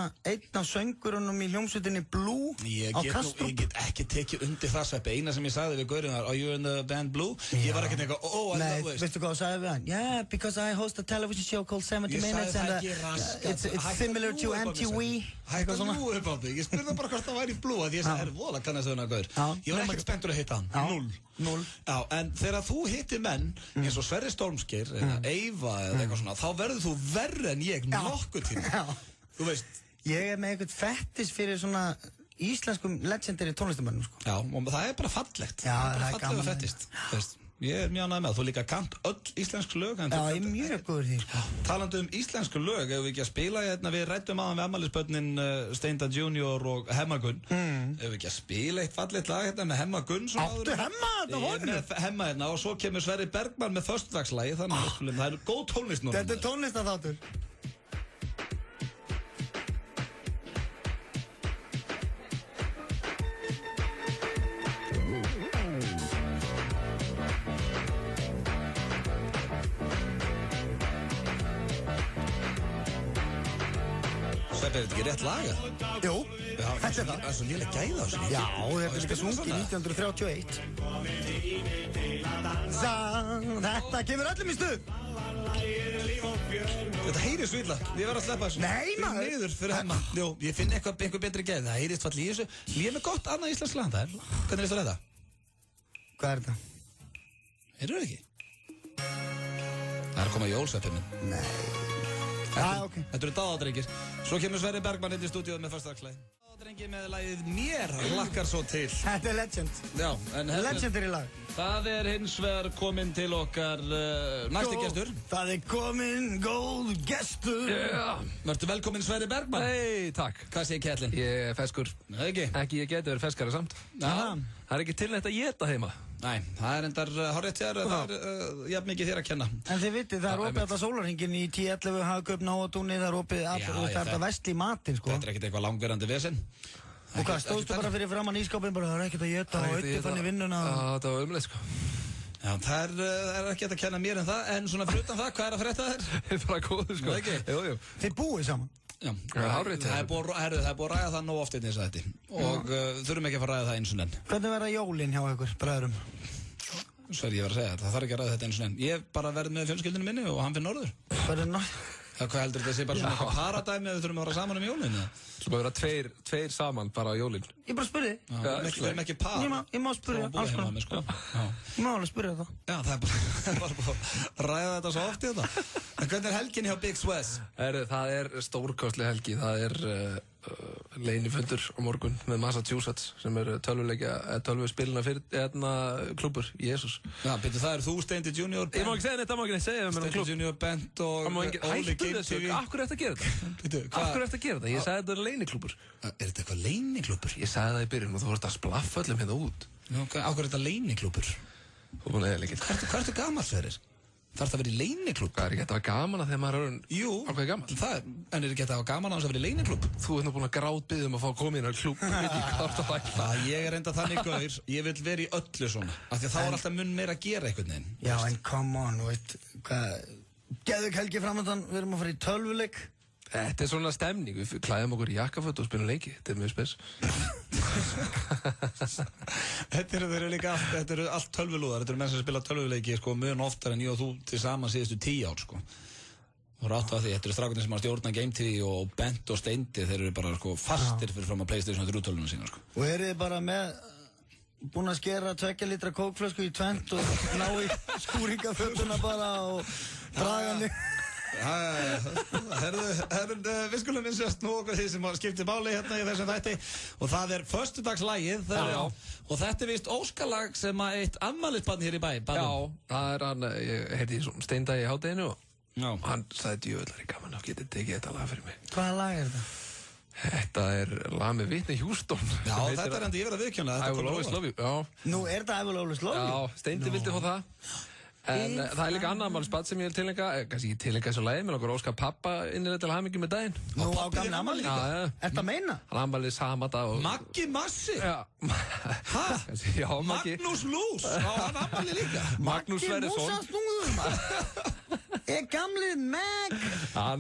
af söngurunum í hljómsveitinni Blue á Kastrup. Ég get ekki tekið undir það, Sveppi. Eina sem ég sagði við gaurinn var, are you in the band Blue? Ég var ekkert eitthvað, Nei, veistu hvað þú sagði við hann? Yeah, because I host a television show called 70 Minutes and it's similar to MTV. Hækka nú upp á þig. Ég spurði bara hvort það væri Blue, að ég sagði, voðalega kannast þau gaur. Ég var ekkert spenntur að hitta hann. Null. Já, en þegar þú hittir menn, eins og Sverrir Stormsker, eða Eyva eða eitthvað svona, þá verður þú verri en ég nokkuð tíma. Þú veist. Ég með einhvern fettis fyrir svona íslenskum legendary tónlistamönnum, sko. Já, og það er bara fallegt. Já, það er fallega fettist. Ég er mjög ánægð með það. Þú líka kant öll íslensk lög. Já, ég er mjög góður því, sko. Talandi íslensku lög, ef við ekki að spila við ræddum aðan við afmælisbörnin Steinda Junior og Hemma Gunn. Ef við ekki að spila eitt fallet lag með Hemma Gunn. Áttu Hemma þetta honum? Með Hemma og svo kemur Sverrir Bergmann með föstudagslagi, þannig að það er góð tónlist núna. Þetta er tónlistaþáttur. Er þetta ekki rétt laga? Jú, þetta er það. Það er svo lélega gæða á sig. Já, þetta er líka sungið 1931. Þetta kemur öllum í stuð. Þetta heyrist svo illa. Ég verð að sleppa þessu. Nei, maður. Niður fyrir Hemma. Jú, ég finn einhver betri gæði. Það heyrist fall í þessu. Ég er með gott annað íslensk lag. Hvernig veistu þetta? Hvað er þetta? Heyrðu það ekki? Það er að koma jólsveppið minn. Nei. Okay. Þetta eru Dáðadrengir. Svo kemur Sverrir Bergmann inn í stúdíóð með föstudagsslagi. Dáðadrengir með lagið Mér hlakkar svo til. Þetta er legend. Já, en legendary lag. Það er hins vegar kominn til okkar næsti gestur. Það er kominn góð gestur. Vertu velkominn Sverrir Bergmann. Hei, takk. Hvað segir kællin? Ég er feskur. Nei, ekki? Ekki, ég geti verið feskara samt. Það er ekki tilnætt að éta heima. Nei, það er endar hárrétt þér, það er jafn mikið þér að kenna. En þið vitið, það er opið alltaf sólarhringin í 10-11 Hagkaup, Nóatúni, það er opið alltaf, það er þetta vestli í matinn, sko. Þetta er ekkert eitthvað langverandi vesen. Og hvað, stóðstu bara fyrir framann ískápinn, bara það er ekkert að éta og auðvitað fann í vinnuna? Já, þetta var umleið, sko. Já, það er ekki að kenna mér en það, en svona fyrir utan það, hvað er að frétta þér? Það er bara góður, sko. Þið búið saman? Já, hárrétt. það er búið að ræða það nóg oft einnig þess að þetta og þurfum ekki að fara að ræða það eins og enn. Hvernig verða jólin hjá ykkur, bræðurum? Svo ég var að segja, það þarf ekki að ræða þetta eins og enn. Ég bara verð með fjölskyldinu minni og hann fyrir norður. Hvað er norður? Hvað heldur þetta sé bara svona eitthvað paradæmi að við þurfum að vera saman jólin? Svo bara vera tveir saman bara á jólin. Ég bara spurði. Við erum ekki par. Ég má spurði alls konar. Ég má alveg spurði það. Já, það er bara búið að ræða þetta svo oft í þetta. En hvernig er helgin hjá Big Swess? Það er stórkostleg helgi. Það er leynifundur á morgun með Massachusetts sem er tölvuspilina fyrir klúbur, Jésús. Já, betur það þú, Steindi Junior, Ég má ekki segja neitt, það má ekki neitt segja Steindi Junior, Bent og Óli Hættu þessu, af hverju ertu að gera þetta? Af hverju ertu að gera þetta? Ég sagði þetta er leyniklúbur. Er þetta eitthvað leyniklúbur? Ég sagði það í byrjun og þú vorst að splaffa öllum hérna út. Af hverju er þetta leyniklúbur? Þú búin að eða leikinn. Hvað ertu gamall fyrir? Þarf það að vera í leyniklúb? Það er ekki að vera gaman að þegar maður er ákveðið gamall. En er ekki að vera gaman að það vera í leyniklúb? Þú ert nú búin að grátbiðja að fá að koma inn á klúb. Ég er enda þannig gaur, ég vil vera í öllu svona. Af því að þá er alltaf mun meira að gera einhvern veginn. Já, en come on, veit, geðveik helgi framöndan, við erum að fara í tölvuleik. Þetta er svona stemning, við klæðum okkur í jakkaföt og spilum leiki, þetta er mjög spes. Þetta eru allt tölvulúðar, þetta eru menn sem spila tölvuleiki mjög oftar en ég og þú til saman síðustu 10 ár og rátt af því, þetta eru strákarnir sem að stjórna Game TV og Bent og Steindi, þeir eru bara fastir fyrir fram að PlayStation 3 tölvunum sína Og eru þið bara búin að skera 2 litra kókflösku í tvent og ná í skúringafötuna bara og draga hann Við skulum vinsast nú okkur því sem skiptir máli hérna í þessum þætti og það er föstudagslagið og þetta er vist óskalag sem að eitt afmælisbarn hér í bæ Já, það er hann, ég heiti Steinda í hádeginu og hann sagði djöfullari gaman að geta tekið þetta lag fyrir mig. Hvaða lag er þetta? Þetta er lag með Whitney Houston. Já, þetta er enda yfir að viðkjóna. I Will Always Love You. Nú er þetta I Will Always Love You? Já, Steindi vildi fá það. En það er líka annað afmælisbarn sem ég vil tilengja, kannski ekki tilengja þessu lagi, með okkur óskar pappa innilega til hamingju með daginn. Nú á gamli afmæli líka? Já. Ertu að meina? Hann afmælið sama dag og... Maggi Massi? Já. Hæ? Já, Maggi. Magnús Lús? Á hann afmæli líka? Magnús Sverrisson. Maggi Músa snúður. Gamlið Mag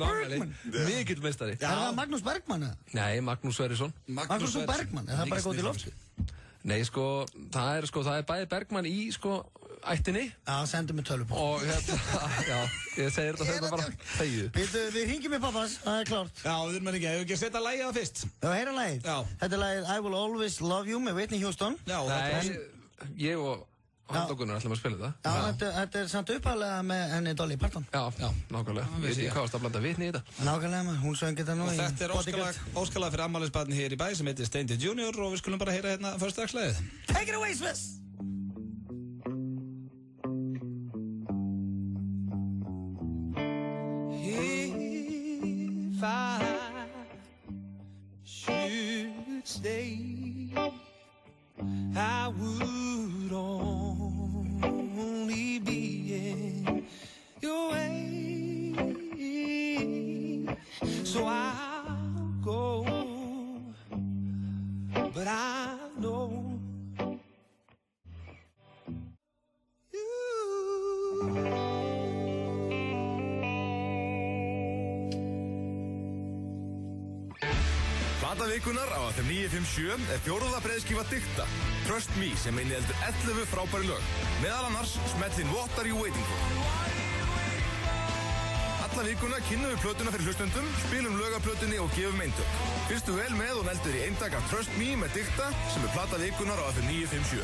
Bergman. Mikill meistari. Er það Magnús Bergman? Nei, Magnús Sverrisson. Magnús Bergman? Er það bara góð í loft? Nei, það er bæði Bergman í, ættinni. Já, sendu mig tölvupól. Og já, ég segir þetta bara þegju. Við hringjum í pappas, það er klárt. Já, við erum ekki að setja lagið það fyrst. Já, heyra lagið. Já. Þetta er lagið I Will Always Love You með Whitney Houston. Já, ég og Handokunnur ætlum að spila þetta. Já, þetta er samt upphæðlega með henni Dolly Parton. Já, nákvæmlega. Við veitum hvað að blanda Whitney í þetta. Nákvæmlega, hún söng þetta nú í... Og þetta er óskalag fyrir afmælisbarn hér í bæ sem heitir Steindi Junior og við skulum bara heyra hérna föstudagslagið. Take it away, Swiss! If I should stay, I would only be in your way. So I'll go, but I know Plata vikunar á FM 957 er fjórða breiðskífa Dikta, Trust Me, sem inniheldur 11 frábæri lög. Meðal annars smellin What Are You Waiting For? Alla vikuna kynnum við plötuna fyrir hlustendum, spilum lögaplötunni og gefum eintök. Fyrstu vel með og neldur í eintak af Trust Me með Dikta, sem er plata vikunar á FM 957.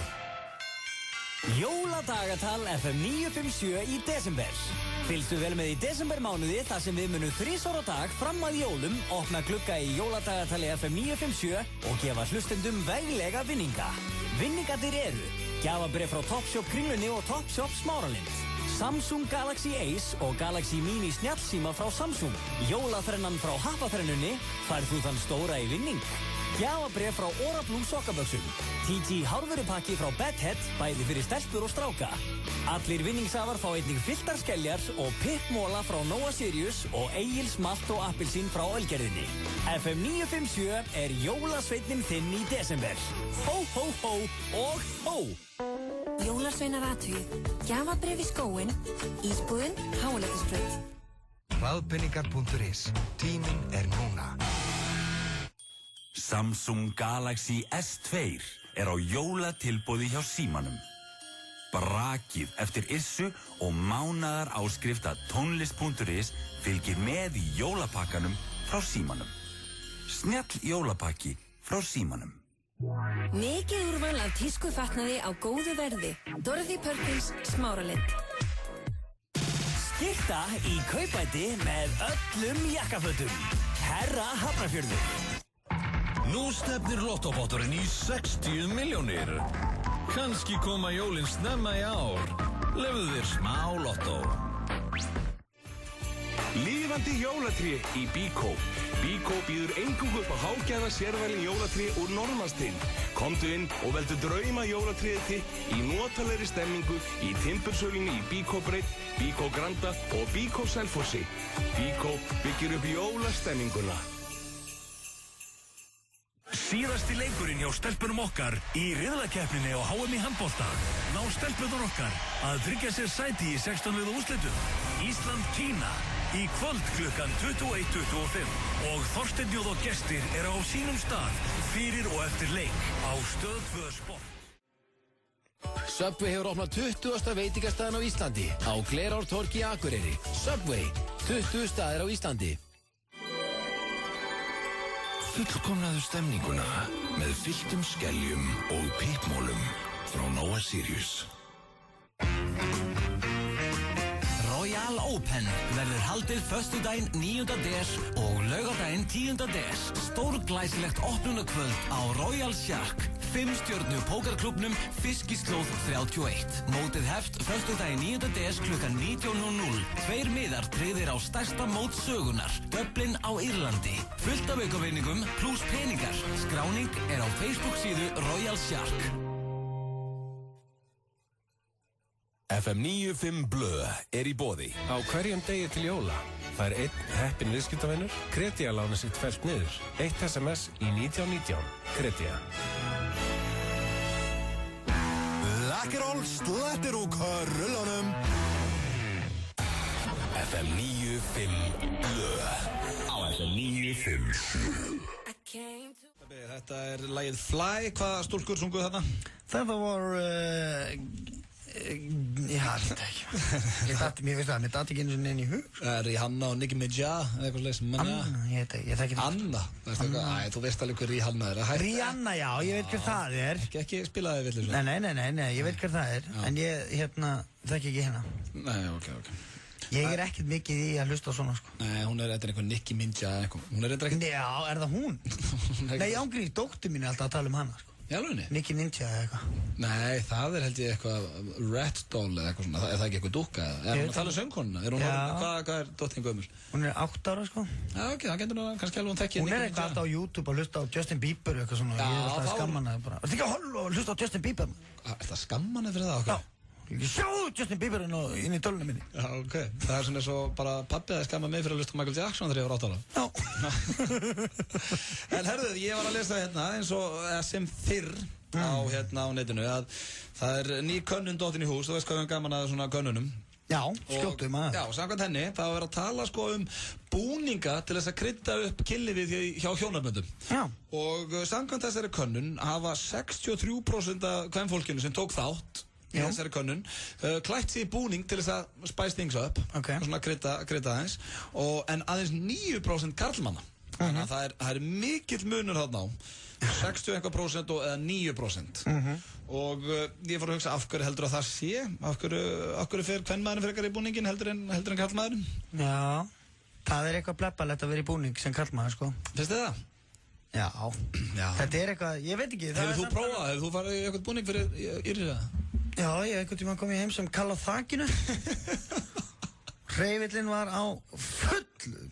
Jóladagatal FM 957 í desember. Fylgstu vel með í desembermánuði þar sem við munum 3 á dag fram að jólum, opna glugga í Jóladagatali FM 957 og gefa hlustendum veglega vinninga. Vinningarnir eru gjafabréf frá Topshop Kringlunni og Topshop Smáralind, Samsung Galaxy Ace og Galaxy Mini snjallsíma frá Samsung, jólaþrennan frá Happaþrennunni, færð þú þann stóra í vinning. Gjafabréf frá Orablú sokkaböksum, TG hárvörupakki frá Bedhead, bæði fyrir stelpur og stráka. Allir vinningshafar fá einnig fylltar skeljar og pippmóla frá Nóa Sirius og Egils Malt og Appelsín frá Ölgerðinni. FM 957 er jólasveitnin þinn í desember. Hó, hó, hó og hó! Jólasveinar athugið, gjafabréf í skóinn, ísbúðin, Háaleitisbraut. Hraðpenningar.is. Tíminn núna. Samsung Galaxy S2 á jólatilboði hjá Símanum. Brakið eftir Issu og mánaðar áskrift að tónlist.is fylgir með í jólapakkanum frá Símanum. Snjall jólapakki frá Símanum. Mikið úrval af tískufatnaði á góðu verði. Dorothy Perkins, Smáralind. Skyrta í kaupæti með öllum jakkafötum. Herra Hafnarfjörður. Nú stefnir lottopotturinn í 60 milljónir. Kannski koma jólin snemma í ár. Lefðu þér smá lottó. Lifandi jólatré í Byko. Byko býður eingöngu upp á hágæða sérvælin jólatré úr Normanstind. Komdu inn og veldu drauma jólatréð þitt í notalegri stemmingu í timbursölunni í Byko Breytt, Byko Granda og Byko Selfossi. Byko byggir upp jólastemminguna. Síðasti leikurinn hjá stelpunum okkar í riðlakeppninni á HM í handbolta. Ná stelpunum okkar að tryggja sér sæti í 16 liða úrslitum. Ísland-Kína í kvöld klukkan 21:25 og Þorsteinn Jóð og gestir eru á sínum stað fyrir og eftir leik á Stöð 2 Sport. Subway hefur opnað 20. veitingastæðan á Íslandi á Glerártorgi í Akureyri. Subway, 20 staðir á Íslandi. Fullkomnaðu stemninguna með fylltum skeljum og pippmólum frá Nóa Sirius. Royal Open verður haldið föstudaginn 9. des og laugardaginn 10. des. Stórglæsilegt opnunarkvöld á Royal Shark, 5-stjörnu pókerklúbbnum Fiskislóð 31. Mótið hefst föstudaginn 9. des klukkan 19:00. 2 miðar tryggðir á stærsta mót sögunar, Dublin á Írlandi. Fullt af aukavinningum pluss peningar. Skráning á Facebook síðu Royal Shark. FM 95 Blö í boði. Á hverjum degi til jóla fær einn heppinn viðskiptavinur Kredía-lánið sitt fellt niður. 1 SMS í 1919. Kredía. Lakkerol slettir úr körlunum. FM 95 Blö á FM 95. Þetta lagið Fly. Hvaða stúlkur sungu þarna? Þetta var ég held ekki. Mér veist það, mér dætti ekki einu sinni inn í hug. Rihanna og Nicki Minaj, eitthvað slags. Anna, ég þekki það. Anna? Þú veist alveg hver Rihanna er. Rihanna, já, ég veit hver það er. Ekki spilaði villu. Nei, ég veit hver það er. En ég, þekki ekki hérna. Nei, ok. Ég ekkert mikið í að hlusta á svona, sko. Nei, hún er eitthvað Nicki Minaj, eitthvað. Hún er eitthvað... Já, er það hún? Nei, ángríns, dóttir mín er alltaf að tala um hana, sko. Í alvegni? Nicki Ninja eða eitthvað. Nei, það er held ég eitthvað Red Doll eða eitthvað svona. Er það ekki eitthvað dúkka? Er hún að tala um söngkonuna? Hvað er dóttin gömur? Hún er 8 ára, sko. Já, ok, það getur nú kannski alveg hún þekkið. Hún er eitthvað alltaf á YouTube að hlusta á Justin Bieber eitthvað svona. Já, ég er alltaf að skamma hana bara. Það er ekki að holda og hlusta á Justin Bieber. Er það skamma hana fyrir það, ok? Já. Sjáðu Justin Bieber inn í tölunum minni. Já, ok. Það er svona svo bara pappið að skamma mig fyrir að hlusta á Michael Jackson þegar ég var 8 ára. Já. En herðu, ég var að lesa hérna eins og sem fyrr á netinu að það er ný könnun dottin í hús. Þú veist hvað við erum gaman að svona könnunum. Já, skjóttum að. Já, samkvæmt henni, það var verið að tala sko búninga til þess að krydda upp kynlífið hjá hjónaböndum. Já. Og samkvæmt þessari könnun hafa 63% af kvenfólkinu sem tók þátt í þessari könnun klætt sig í búning til þess að spice things up. Okay. Og svona krydda aðeins. En aðeins 9% karlmanna. Þannig að það er mikill munur þarna á. 60% eða 9%. Og ég fór að hugsa af hverju heldur að það sé? Af hverju fer kvenmaðurinn frekar í búningin heldur en karlmaðurinn? Já, það er eitthvað blebbalegt að vera í búning sem karlmaður, sko. Finnst þið það? Já. Þetta er eitthvað, ég veit ekki. Hefur þú prófað? Hefur þú farið í eitthvað búning fyrir Írisa? Já, ég einhvern tíma kom ég heim sem kall á þakinu. Hreyfillinn var á fullu.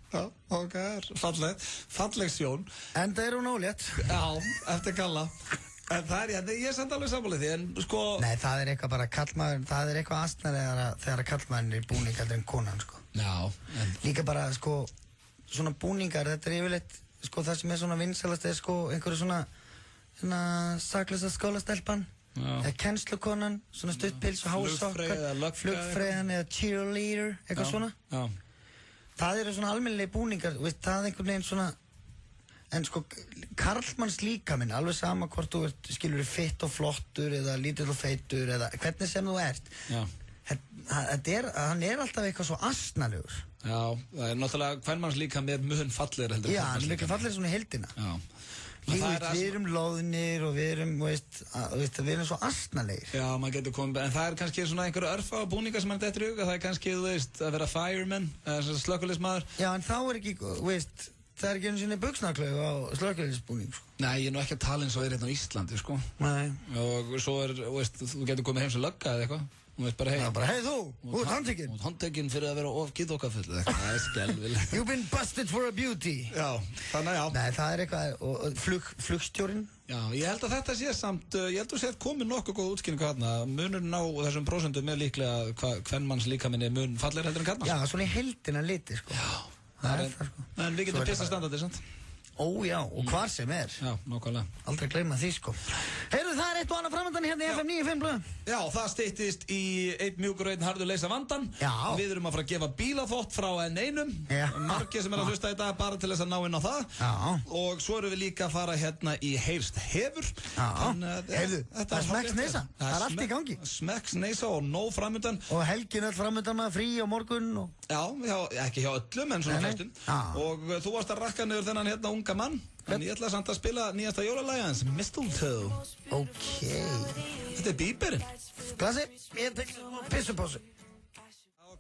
Já, ok, falleg sjón. En það er hún ólétt. Já, eftir kalla. En það er, ég er samt alveg sammálið því, en sko... Nei, það er eitthvað bara kallmaður, það er eitthvað astnari þegar kallmaðurinn er í búning heldur en konan, sko. Já. Líka bara, sko, svona búningar, þetta er yfirleitt, sko, það sem er svona vinsalast er, sko, einhverju svona saklausa skólastelpan, eða kennslukonan, svona stuttpils og hásokkar, flugfreyðan eða cheerleader, eitthvað svona. Já. það eru svona almennilegi búningar, veist, það er einhvern veginn svona, en sko, karlmanns líkaminn, alveg sama hvort þú ert, skilur, fitt og flottur eða lítill og feitur eða hvernig sem þú ert. Já. Hann er alltaf eitthvað svo asnalegur. Já, það er náttúrulega, kvenmanns líkam er mun fallegri heldur. Já, hann er miklu fallegri svona í heildina. Já. Við erum loðnir og við erum svo asnalegir. Já, maður getur komið, en það er kannski svona einhverju örfá búningar sem hann dettur í huga, það er kannski, þú veist, að vera fireman, eða slökkviliðsmaður. Já, en þá er ekki, veist, það er ekki einu sinni buxnaklauð á slökkviliðsbúning, sko. Nei, ég er nú ekki að tala eins og hérna á Íslandi, sko. Nei. Og svo veist, þú getur komið heim sem lögga eða eitthvað. Þú veist bara, hey þú, þú ert handtekinn. Þú ert handtekinn fyrir að vera of gíðokkafull eða eitthvað, það er skelvilegt. You've been busted for a beauty. Já, þannig já. Nei, það er eitthvað, og flugstjórinn. Já, ég held að þetta sé samt, ég held að þú komið nokkuð góð útskýringu hérna, munurinn á þessum prósentum er líklega kvenmanns líkaminni mun fallegri heldur en karlmanns. Já, svona í heildina liti, sko. Já, það er það, sko. En við getum pissa standardið, sant? Ó já, og hvar sem er. Já, nákvæmlega. Aldrei gleyma því, sko. Heyrðu, það er eitt og annað framöndan hérna í FM 95 blöð. Já, það styttist í einn mjúkur og einn harður leysa vandan. Já. Við erum að fara að gefa bílaþvott frá N1. Já. Margir sem er að hlusta í dag bara til þess að ná inn á það. Já. Og svo erum við líka að fara hérna í Heyrst hefur. Já. Heyrðu, það er smekks neisa. Það er allt í gangi. Smekks neisa og nóg framöndan. Og helgin öll framöndan með frí og morgun og... Já, ekki hjá öllum en svona flestum. Og þú varst að rakka niður þennan hérna unga mann. En ég ætla samt að spila nýjasta jólalagi hans, Mistletoe. Ok. Þetta er Bieberinn. Klassi, ég tek pissupásu.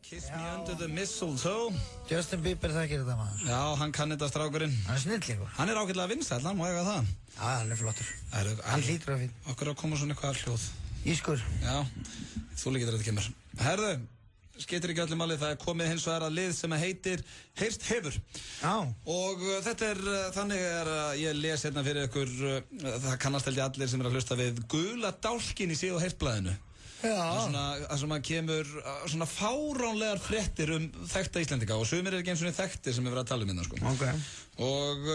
Kiss me under the mistletoe. Justin Bieber þekkir þetta maður. Já, hann kann þetta strákurinn. Hann er snillingur. Hann er ágætlega vinsæll, hann má eiga það. Já, hann er flottur. Hann hlýtur að fín. Okkur að koma svona eitthvað hljóð. Ískur. Já, þú líkir þetta kemur. Herðu, skeytir ekki allir málið, það er komið hins vegar að lið sem heitir Heyrst hefur. Já. Og þetta er, þannig er að ég les hérna fyrir ykkur, það kannast held ég allir sem er að hlusta við, gula dálkin í Síðu og Heyrstblaðinu. Já. Það sem að kemur svona fáránlegar fréttir þekkta Íslendinga og sumir er ekki eins og þekktir sem við verðum að tala hérna, sko. Ok. Og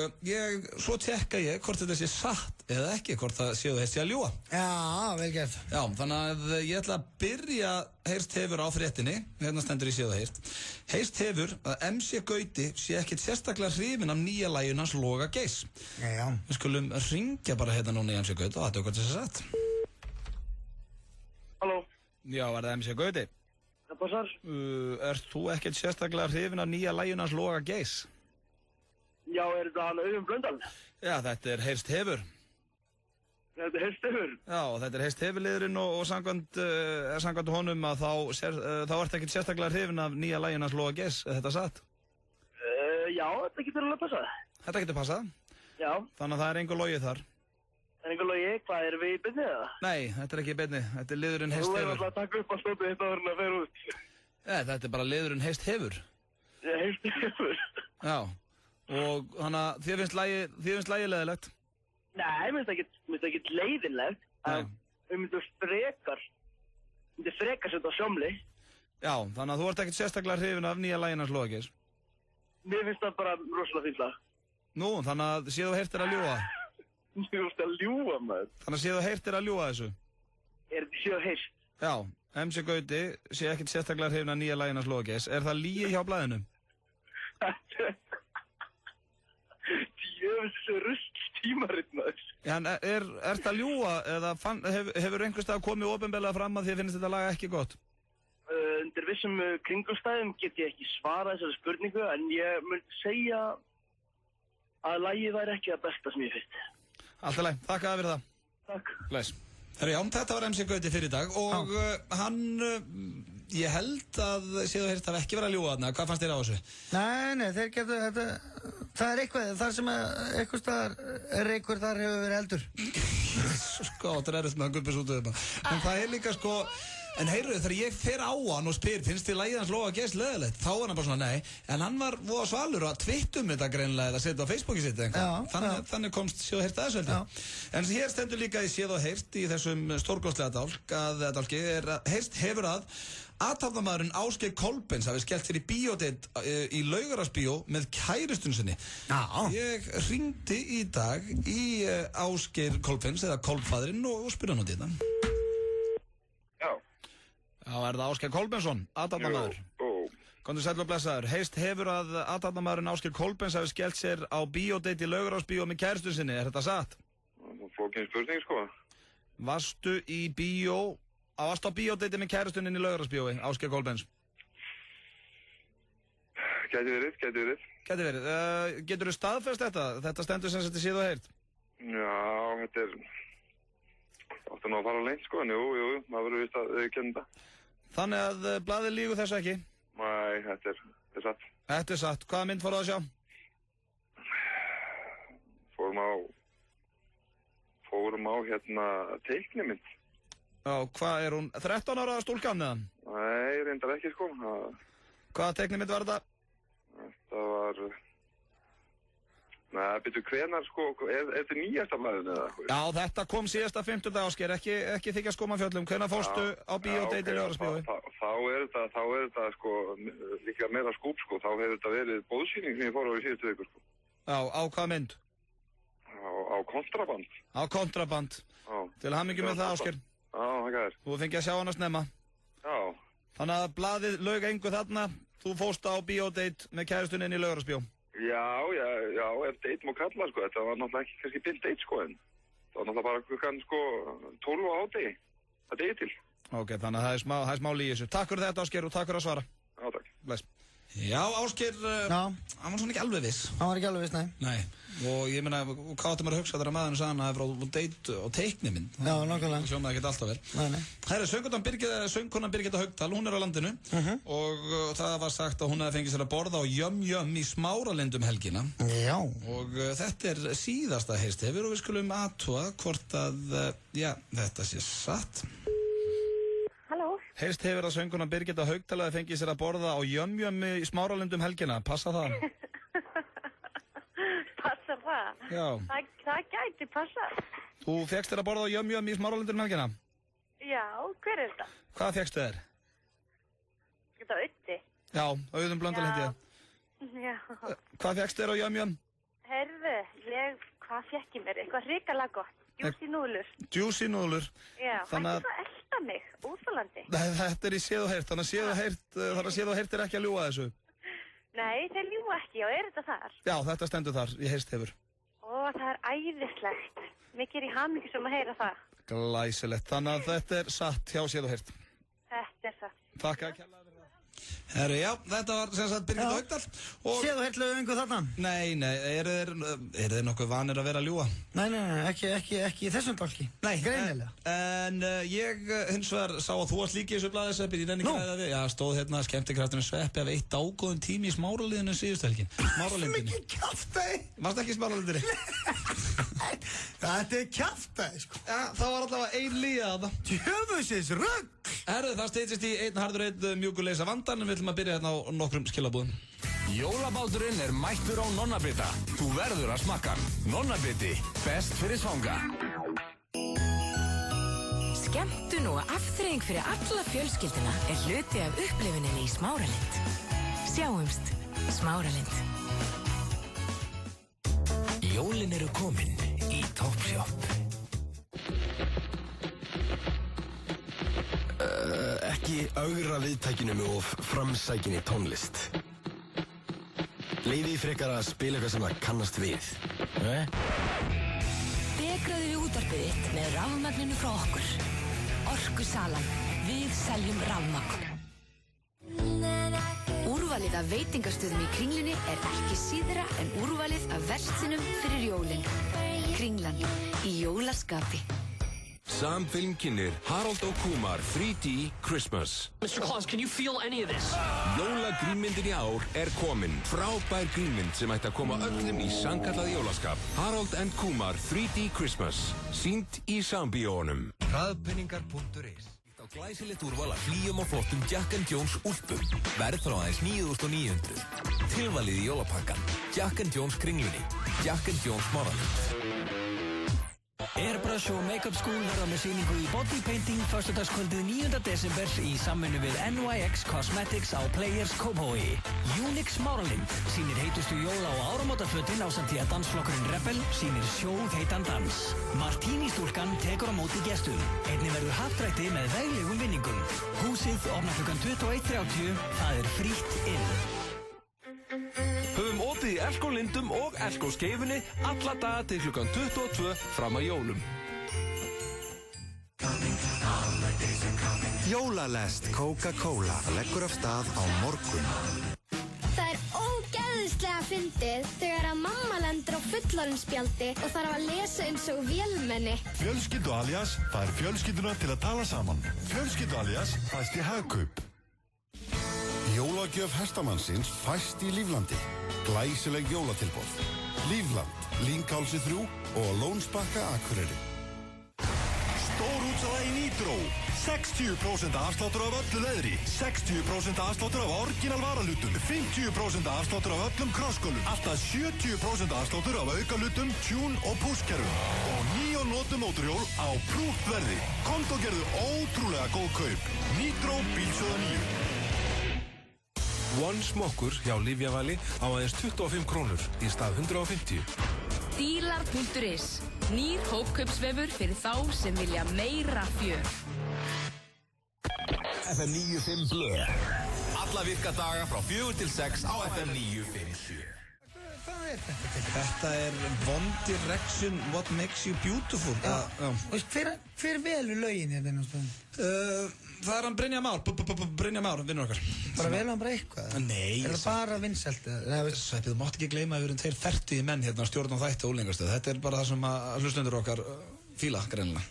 svo tekka ég hvort þetta sé satt eða ekki, hvort það séu þessi að ljúga. Já, vel gert. Já, þannig að ég ætla að byrja Heyrst hefur á fréttinni, hérna stendur í Síðu og Heyrst. Heyrst hefur að MC Gauti sé ekkit sérstaklega hrifinn af nýja laginu hans Loga Geiss. Já. Við skulum ringja bara hérna núna í MC Gauti og þetta er hvort þessi satt. Halló. Já, er það MC Gauti? Það passar. Ert þú ekkert sérstaklega hrifinn af nýja laginu hans Loga Geiss? Já, er þetta hann Auðun Blöndal? Já, þetta er Heyrst hefur. Þetta er Heyrst hefur? Já, þetta er Heyrst hefur liðurinn og samkvæmt honum að þá ert ekkert sérstaklega hrifinn af nýja laginu hans Loga Geiss, er þetta satt? Já, þetta getur alveg passað. Þetta getur passað? Já. Þannig að það er engu logið þar. Er einhver logi, hvað erum við í beinni eða? Nei, þetta er ekki í beinni, þetta er liðurinn Heyrst hefur. Þú verður alltaf að taka upp á stótið eitt áður en að fer út. Þetta er bara liðurinn Heyrst hefur. Já, Heyrst hefur. Já, og þannig að þér finnst lagið leiðilegt? Nei, mér finnst ekki leiðilegt. Við myndum frekar setja á sjómli. Já, þannig að þú ert ekkert sérstaklega hrifinn af nýja laginu hans Loga Geiss. Mér finnst það bara rosalega fínt lag. Nú, þannig að séu þú Heyrst að ljúga? Þú ert að ljúga, maður. Þannig að séu þú Heyrst að ljúga þessu? Er þetta séu Heyrst? Já, MC Gauti sé ekkert sérstaklega hrifinn af nýja laginu hans Loga Geiss. Er það lygi hjá blaðinu? Djöfis rust tímaritt, maður. Já, en ert að ljúga eða hefur einhvers stað komið opinberlega fram að þér finnst þetta lag ekki gott? Undir vissum kringumstæðum get ég ekki svarað þessari spurningu, en ég myndi segja að lagið væri ekki það besta sem ég finnst. Alltaf leið, þakka það fyrir það. Takk. Bless. Já, þetta var MC Gauti fyrir í dag og hann, ég held að Síðu og Heyrst hafi ekki verið að ljúga þarna. Hvað fannst þér á þessu? Nei, þeir getur, það er eitthvað, þar sem eitthvað staðar reykur þar hefur verið eldur. Sko, þetta er erist með að gubbis út af þetta. En það er líka sko, en heyrðu þegar ég fer á hann og spyr, finnst þið lagið hans Loga Geiss leiðilegt? Þá er hann bara svona, nei, en hann var voða svalur og að twittum þetta greinilega eða setja á Facebooki sitt eitthvað. Þannig komst Síðu og Heyrst að þessu heldur. En hér stendur líka í Síðu og Heyrst í þessum stórkostlega dálki er að Heyrst hefur að athafnamaðurinn Ásgeir Kolbens hafi skellt sér í bíódeild í Laugarásbíó með kærustun sinni. Ég hringdi í dag í Ásgeir Kolbens eða Kolbfaðurinn og spurði hann út í þetta. Já, er það Ásgeir Kolbensson, athafnamaður? Komdu sæll og blessaður. Heyrst hefur að athafnamaðurinn Ásgeir Kolbens hafi skellt sér á bíódate í Laugarásbíó með kærustun sinni. Er þetta satt? Flókin spurning, sko. Varstu á bíódate með kærustuninn í Laugarásbíói, Ásgeir Kolbens? Gæti verið. Getur þú staðfest þetta? Þetta stendur sem þetta séð og heyrt? Já, þetta áttu nú að fara lengt, sko, en jú, maður verður vist að kynna þetta. Þannig að blaðið lýgur þessu ekki? Nei, þetta er satt. Þetta er satt. Hvaða mynd fóruð að sjá? Fórum á teiknimynd. Já, hvað er hún? 13 ára stúlkan eða? Nei, reyndar ekki, sko. Hvaða teiknimynd var þetta? Þetta var... Nei, byrju, hvenar, sko, er þetta nýjasta blaðinu eða? Já, þetta kom síðasta 50 Ásgeir, ekki þykja skoma fjöllum. Hvenær fórstu á bíódate í Laugarásbíói? Þá er þetta, sko, líka meira skúp, sko. Þá hefur þetta verið bóðsýning sem ég fór á í síðustu viku, sko. Já, á hvað mynd? Á kontraband. Á kontraband. Já. Til hamingju með það, Ásgeir. Já, það er. Þú fengið að sjá hana snemma. Já. Þannig að blaðið laug engu þarna. Þú fórst á bíódate með kærustuninn í Laugarásbíó. Já, ef date má kalla, sko. Þetta var náttúrulega ekki kannski bild date, sko, en það var náttúrulega bara klukkan, sko, 12 á hádegi. Það degi til. Ok, þannig að það er smá lí í þessu. Takk fyrir þetta, Ásgeir, og takk fyrir að svara. Já, takk. Bless. Já, Ásgeir, hann var svona ekki alveg viss. Hann var ekki alveg viss, nei. Nei, og ég meina, hvað áttum maður að hugsa þegar maðurinn sagði hann að það er frá date og teiknimynd? Já, nákvæmlega. Það sjómaði ekkert alltaf vel. Nei. Herri, söngkonan Birgitta Haugdal, hún er á landinu og það var sagt að hún hefði fengið sér að borða á Jömm í Smáralindum helgina. Já. Og þetta er síðasta heyrstefur og við skulum athuga hvort að, þetta sé satt. Heyrst hefur að söngkonan Birgitta Haugdal hafi fengið sér að borða á Jömm í Smáralindum helgina. Passa það? Passa það? Já. Það gæti passa. Þú fékkst þér að borða á Jömm í Smáralindum helgina? Já, hver er þetta? Hvað fékkst þér? Þetta Öddi. Já, Auðun Blöndal heiti ég. Já. Hvað fékkst þér á Jömm? Herðu, hvað fékk ég mér? Eitthvað hrikalega gott. Juicy núðlur. Juicy núðlur. Já, hætti það elda mig, útfalandi. Nei, þetta er í séð og heyrt, þannig að séð og heyrt er ekki að ljúga þessu. Nei, þeir ljúga ekki, og er þetta þar? Já, þetta stendur þar, í heyrst hefur. Ó, það er æðislegt. Mikið er í hamingjusum að heyra það. Glæsilegt, þannig að þetta er satt hjá séð og heyrt. Þetta er satt. Takk að kella. Herru, já, þetta var sem sagt Birgitta Haugdal. Séð og heyrt lögum einhver þarna? Nei, eru þeir nokkuð vanir að vera að ljúga? Nei, ekki í þessum dálki. Nei, greinilega. En ég hins vegar sá að þú varst líka í þessu blaði, Sveppi, ég nenni ekki ræða við. Já, stóð hérna skemmtikrafturinn Sveppi af eitt ágóðum tími í Smáraliðinu síðustu helgin. Smáralindinni. Mikið kjaftæði. Varst ekki í Smáralindinni? Þetta er kjaftæði, sko. Já, það var allavega ein líða þarna. Tjöfusins rugg. Herðu, það steytist í einn harður einn mjúkur leysa vandan, en við ætlum að byrja hérna á nokkrum skilabúðum. Jólabáturinn er mættur á Nonnabita. Þú verður að smakka. Nonnabiti, best fyrir svanga. Skemmtun og afþreying fyrir alla fjölskylduna er hluti af upplifuninni í Smáralind. Sjáumst, Smáralind. Jólin eru komin í Topshop. Ekki augra viðtækinu með of framsækinni tónlist. Leyfið frekar að spila eitthvað sem það kannast við. Dekraðu við útvarpið þitt með rafmagninu frá okkur. Orkusalan. Við seljum rafmagn. Úrvalið af veitingastöðum í Kringlunni er ekki síðra en úrvalið af verstinum fyrir jólin. Kringlan. Í jólaskapi. Samfilm kynir Harold og Kumar 3D Christmas. Mr. Claus, can you feel any of this? Jólagrínmyndin í ár er komin. Frábær grínmynd sem ætti að koma öllum í sannkallað jólaskap. Harold and Kumar 3D Christmas. Sýnt í Sambíónum. Hraðpenningar.is Á glæsilegt úrval af hlýjum og flottum Jack & Jones úlpum. Verð frá aðeins 9.900. Tilvalið í jólapakkan. Jack & Jones Kringlunni. Jack & Jones Smáralind. Airbrush Show Makeup School verða með sýningu í Body Painting föstudagskvöldið 9. desember í samvinnu við NYX Cosmetics á Players Kópavogi. Unix Smáralind sýnir heitustu jóla- og áramótafötin ásamt því að dansflokkurinn Rebel sýnir sjóðheitan dans. Martini-stúlkan tekur á móti gestum. Einnig verður happdrætti með veglegum vinningum. Húsið opnar klukkan 21:30, það er frítt inn. Höfum opið í Elko Lindum og Elko Skeifunni alla daga til klukkan 22 fram að jólum. Jólalest Coca-Cola leggur af stað á morgun. Það er ógeðslega fyndið þegar að mamma lendir á fullorðinsspjaldi og þarf að lesa eins og vélmenni. Fjölskyldu alias fær fjölskylduna til að tala saman. Fjölskyldu alias fæst í Hagkaup. Jólagjöf hestamannsins fæst í Líflandi. Glæsileg jólatilboð. Lífland, Lyngálsi 3 og Lónsbakka Akureyri. Stórútsala í Nýtró. 60% afsláttur af öllu leðri. 60% afsláttur af orginal varalutum. 50% afsláttur af öllum krossgólum. Alltaf 70% afsláttur af aukalutum, tjún og púskerfum. Og ný og notum mótorhjól á prútt verði. Komdu og gerðu ótrúlega góð kaup. Nýtró bílsjóða 9. One smokkur hjá Lyfjavali á aðeins 25 krónur í stað 150. Dílar.is. Nýr hópkaupsvefur fyrir þá sem vilja meira fjör. FM 95 Blö. Alla virka daga frá 4 til 6 á FM 957. Þetta er One Direction, What Makes You Beautiful. Hver velur lögin hérna inn á stöðum? Það er hann Brynjar Már, Brynjar Már, vinnur okkar. Bara velur hann bara eitthvað? Nei. Er það bara vinsælt? Sveppið, þú mátt ekki gleyma að við erum 2 fertugi menn hérna á stjórn og þætti og úlingarstöð. Þetta er bara það sem að hlustendur okkar fíla, greinilega.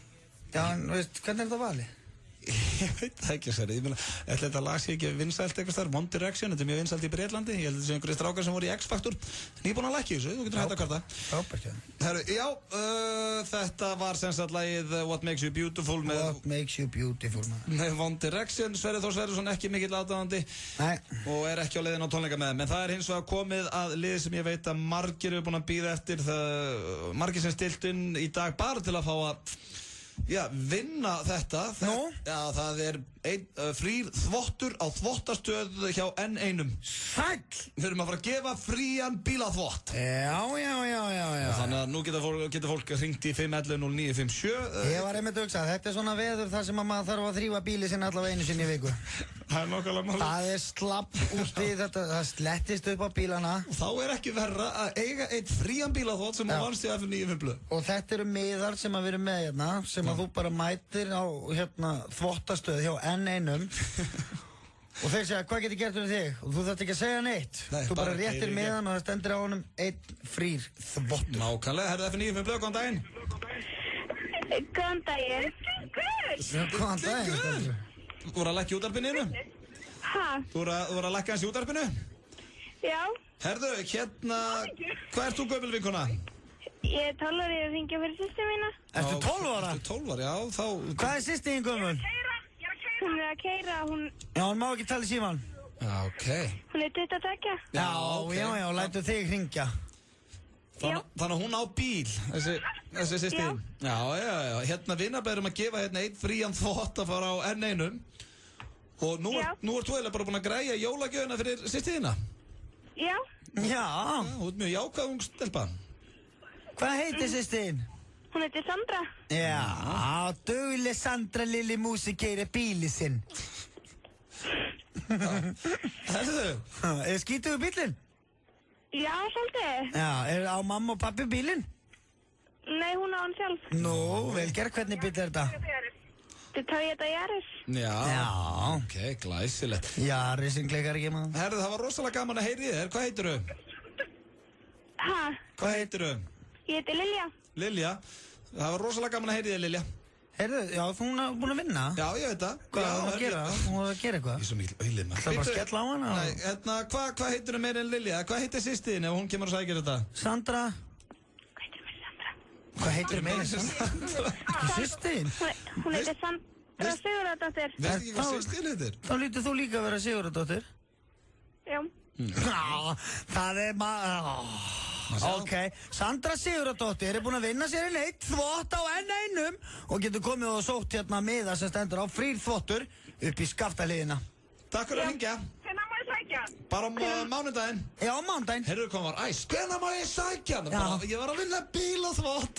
Já, en veist, hvernig er þetta valið? Ég veit það ekki, Sverri. Ég meina, þetta lag sé ekki vinsælt eitthvað þar. One Direction, þetta er mjög vinsælt í Bretlandi. Ég held að þetta sé einhverjir strákar sem voru í X-Factor. En ég er búinn að lækja þessu, þú getur hægt að kvarta. Frábært, já. Herru, já, þetta var sem sagt lagið What Makes You Beautiful með... What Makes You Beautiful, maður. Með One Direction, Sverri Þór Sverrisson ekki mikill aðdáðandi. Nei. Og er ekki á leiðin á tónleika með þeim. En það er hins vegar komið að liði sem ég veit að margir eru búin að bíða eftir. Margir sem stilt inn í dag bara til að fá að vinna þetta. Já, það er frýr þvottur á þvottastöð hjá N1. Sæll! Við erum að fara að gefa frían bílaþvott. Já. Þannig að nú getur fólk hringt í 511-0957. Ég var einmitt að hugsa, þetta er svona veður þar sem að maður þarf að þrífa bíli sinni allavega einu sinni í viku. Það er nokkulega málið. Það er slapp úti, það slettist upp á bílana. Og þá er ekki verra að eiga eitt frían bílaþvott sem að vannst í FM 95 Blö. Og þetta eru miðar sem að við erum með hérna, sem að þú bara mætir á þvottastöð hjá N1 og þeir segja, hvað getur gert fyrir þig? Og þú þarft ekki að segja neitt. Þú bara réttir miðan og það stendur á honum einn frýr þvottur. Nákvæmlega, herðu FM 95 Blö, góðan daginn. Góðan daginn. Góðan daginn. Þú voru að lækka í útvarpinu? Hæ? Þú voru að lækka hans í útvarpinu? Já. Herðu, hvað ert þú gömul vinkona? Ég er 12 ára, ég hringi fyrir systur mína. Ertu 12 ára? Ertu 12 ára, já, þá... Hvað er systir þín gömul? Hún er að keyra, hún... Já, hún má ekki tala í síman. Já, ok. Hún er 22. Já, lætu þig hringja. Þannig að hún á bíl, þessi systir. Já. Hérna vinnarbæðum að gefa hérna einn frían þvott að fara á N1. Og nú ert þú eiginlega bara búin að græja jólagjöfina fyrir systir þína. Já. Já. Þú ert mjög jákvæð ung stelpa. Hvað heitir systir þín? Hún heitir Sandra. Já, dugleg Sandra Lilli Músi keyrir bíli sinn. Herðu? Er skítugur bílinn? Já, svolítið. Já, er á mamma og pappi bílinn? Nei, hún á hann sjálf. Nú, vel gerð, hvernig bíl er þetta? Þetta er Toyota Yaris. Já, ok, glæsilegt. Yaris sem kleikar ekki maður. Herðu, það var rosalega gaman að heyri þér, hvað heitirðu? Hæ? Hvað heitirðu? Ég heiti Lilja. Lilja, það var rosalega gaman að heyri þér, Lilja. Heyrðu, já, þú er búin að vinna? Já, ég veit það. Hvað er hún að gera? Hún er að gera eitthvað? Ég er svo mikil auðlið maður. Það er bara að skella á hana? Nei, hérna, hvað heitir þú meira en Lilja? Hvað heitir sýstiðin ef hún kemur og sækir þetta? Sandra. Hvað heitir þú meira en Sandra? Hvað heitir þú meira en Sandra? Sýstiðin? Hún heitir Sandra Sigurðardóttir. Veistu ekki hvað sýstiðin heitir? Þá lítur þú líka að vera Sigurðardóttir? Já. Það er Ok, Sandra Sigurðardóttir er búin að vinna sér inn eitt þvott á N1 og getur komið og sótt hérna miða sem stendur á frýr þvottur upp í Skaftaliðina. Takk fyrir að hringja. Hvenær má ég sækja? Bara á mánudaginn. Já, mánudaginn. Heyrðu hvað var æst, hvenær má ég sækja hann? Ég var að vinna bíl og þvott.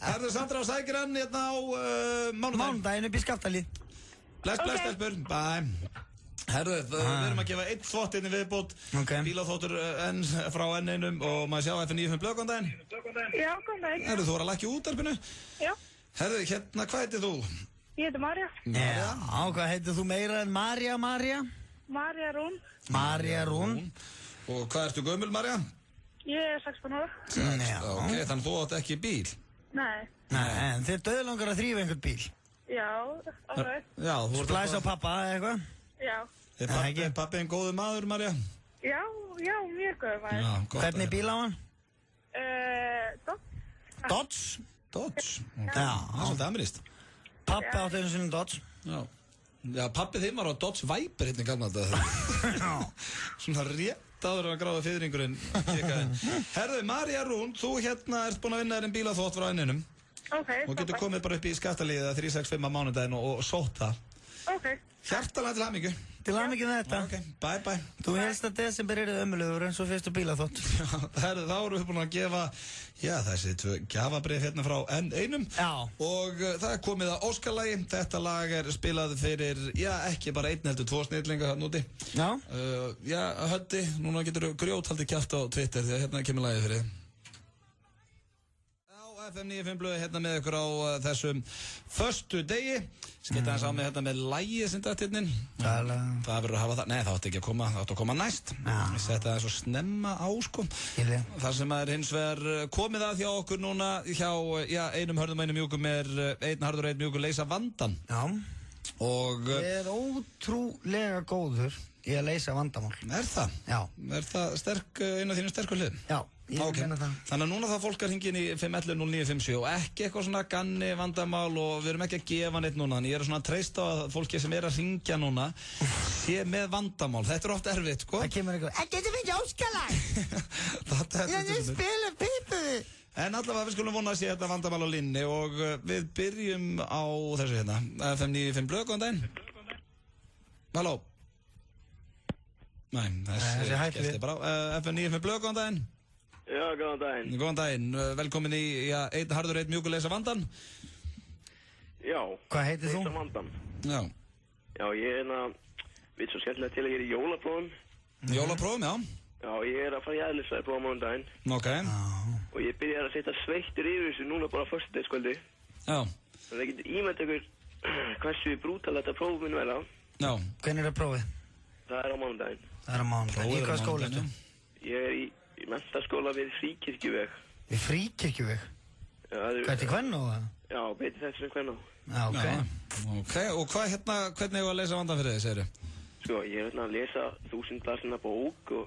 Herðu Sandra og sækir hann hérna á mánudaginn. Mánudaginn upp í Skaftalið. Bless, stelpur. Bye. Herðu, við erum að gefa einn þvott inn í viðbót. Bílaþvottur frá N1 og maður sjá F95 Blöð, góðan daginn. Já, góðan daginn. Herðu, þú var að lækja útvarpinu? Já. Herðu, hérna, hvað heitir þú? Ég heiti Marja. Já, hvað heitir þú meira en Marja? Marja Rún. Marja Rún. Og hvað ertu gömul, Marja? Ég er 16 ára. Ok, þannig þú átt ekki bíl? Nei. Nei, en þið döðlangar að þrýfa einhvern bíl? Já, alveg. Já, þú ert Splæs á pappa eða eitthvað? Já. Er pappi en góður maður, Marja? Já, mjög góður maður. Já, gott. Hvernig bíl á hann? Dodge. Dodge? Já. Það er svolítið amirist. Pappi átti einu sinni Dodge. Já, pappi þeim var á Dodge Viper hérna í gamla þetta. Svona rétt áður að gráða fiðringurinn. Herðu, Marja Rún, þú hérna ert búin að vinna þér en bílaþvott frá N1. Ok. Og getur komið bara upp í Skaftaliðið 365 á mánudaginn og sótt það. Ok. Hjartalega til hamingju. Til hamingju með þetta. Ok, bye. Þú helst að desember eru ömulugur eins og fyrstu bílaþvott. Herðu, þá erum við búin að gefa, þessi 2 gjafabréf hérna frá N1. Já. Og það er komið að Óskarlagi. Þetta lag er spilað fyrir, ekki bara einn heldur 2 snillinga hann úti. Já. Höddi, núna getur þú grjóthaldið kjafta á Twitter því að hérna kemur lagið fyrir þið. FM 95 Blöð hérna með ykkur á þessum föstu degi. Skita hans á mig hérna með lagið sem dætt hérna. Það verður að hafa það. Nei, það átti ekki að koma, það átti að koma næst. Ég seti það svo snemma á, sko. Það sem er hins vegar komið að hjá okkur núna hjá einum hörðum og einum mjúkum einn harður og einn mjúkur leysa vandan. Já. Og ég er ótrúlega góður í að leysa vandamál. Er það? Já. Er það einu af þínu sterkur hlið? Já. Okay. Þannig að núna það fólk er hringin í 511-0957 og ekki eitthvað svona ganni vandamál og við erum ekki að gefa neitt núna, þannig ég er svona að treysta á að fólki sem er að hringja núna sé með vandamál. Þetta er oft erfitt, sko. Það kemur eitthvað, þetta finnst Óskalag. Ég spila pípuði. En allavega við skulum vona að sé þetta vandamál á línni og við byrjum á þessu hérna. FM 95 Blöð, góðan daginn. Halló. Nei, þessi hætti bara. FM 95 Blöð, góðan daginn. Já, góðan daginn. Góðan daginn, velkomin í einn harður, einn mjúkur leysa vandan. Já. Hvað heitir þú? Leysa vandan. Já. Já, ég veit svo skemmtilega til að ég er í jólaprófum. Jólaprófum, já. Já, ég er að fara í eðlisfræðipróf á mánudaginn. Ok. Og ég byrjar að setja sveittur yfir þessu núna bara á föstudagskvöldi. Já. Þannig að það getur ímynd ykkur hversu brútal þetta próf mun vera. Já. Hvernig er prófið? Það er á mánudaginn. Það er á mánudaginn. Í hvað skóla ertu? Ég er í menntaskóla við Fríkirkjuveg. Við Fríkirkjuveg? Já, hvað er til Kvennó? Já, beiti þessu sem Kvennó. Já, ok. Ok, og hvernig er að leysa vandan fyrir þið, segirðu? Sko, ég er að lesa 1000 blaðsina bók og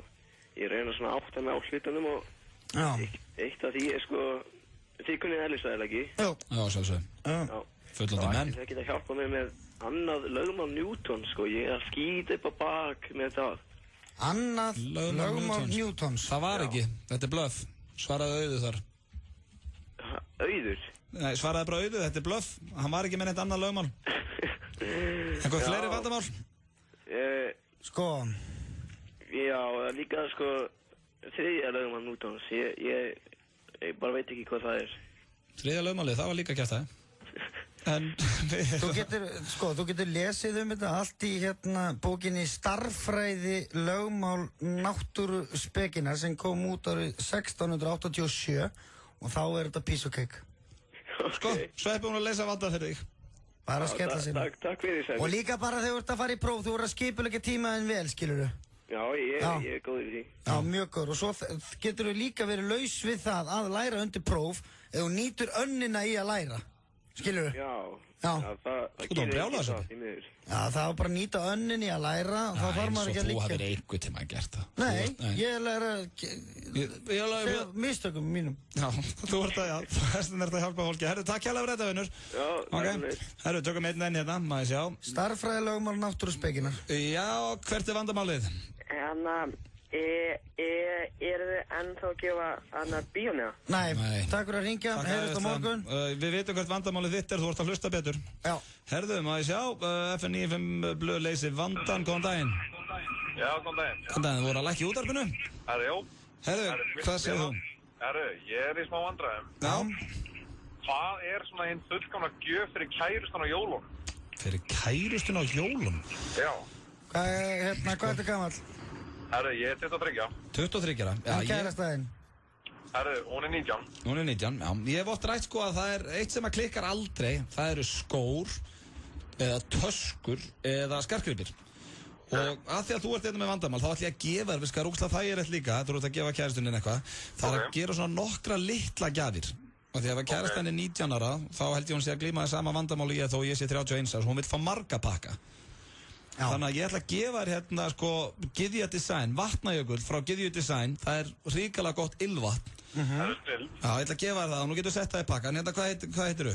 ég reyna svona átt að með á hlutunum og eitt af því er sko, þið kunnið eðlisfræði, ekki? Já, sjálfsög. Já. Fullandi menn. Það geta hjálpað mér með annað lögmál Newton, sko. Ég er að skýta upp á bak með það. Annað lögmál Newtons. Það var ekki, þetta er blöff. Svaraði Auður þar. Auður? Nei, svaraði bara Auður, þetta er blöff. Hann var ekki með neitt annað lögmál. Eitthvað fleiri vandamál? Sko. Já, líka sko þriðja lögmál Newtons. Ég bara veit ekki hvað það er. Þriðja lögmálið, það var líka kæft það. Þú getur lesið þetta allt í bókinni Starffræði lögmál náttúruspekinnar sem kom út árið 1687 og þá er þetta piece of cake. Sko, svo er búin að leysa vandan fyrir þig. Bara að skella sér. Takk fyrir þess. Og líka bara þegar þú ert að fara í próf, þú ert að skipuleggja tímaðinn vel, skilurðu? Já, ég er góður í því. Já, mjög góður. Og svo getur þú líka verið laus við það að læra undir próf ef þú nýtur önnina í að læra. Skilur þú? Já, það gerir ekki það í miður. Já, það var bara að nýta önnin í að læra og þá þarf maður ekki að líka. Þú hafðir einhver tíma að gert það. Nei, ég læra segja mistökum mínum. Já, þú ert að, þessum er þetta að hjálpa fólki. Herru, takk hérlega fyrir þetta, vinnur. Já, takk fyrir. Herru, tökum einn enn hérna, maður sjá. Starffræði lögmál náttúruspekinnar. Já, hvert er vandamálið? Eru þið ennþá að gefa hana bíómiða? Nei, takk fyrir að ringja, heyrðist á morgun. Við veitum hvert vandamálið þitt þú ert að hlusta betur. Já. Herðu, má ég sjá, FN95 blöð leysi vandan, góðan daginn. Já, góðan daginn. Góðan daginn, þú voru að lækka í útvarpinu? Jú. Herðu, hvað segir þú? Ég í smá vandræðum. Já. Hvað svona hinn fullkomna gjöf fyrir kærustun á jólum? Fyrir kærustun á jólum? Já. Hvað ertu gamall? Ég 23. 23, já. En kærastæðin? Hún 19. Hún 19, já. Ég hef oft rætt að það eitt sem að klikkar aldrei, það eru skór, eða töskur, eða skartgripir. Og að því að þú ert með vandamál, þá ætlum ég að gefa þér, við skal rúksla þægilegt líka, þú ert að gefa kærastunin eitthvað, það er að gera svona nokkra litla gjafir. Og því að ef kærastan 19 ára, þá held ég hún sé að glíma það sama vandamáli þó ég sé 31 ára, hún vil fá marga pakka. Já. Þannig að ég ætla að gefa þér Gyðja Design, vatnajökull frá Gyðju Design, það er ríkalega gott ylvatn. Já, ég ætla að gefa þér það og nú getur sett það í pakkan. Hvað heitir þú?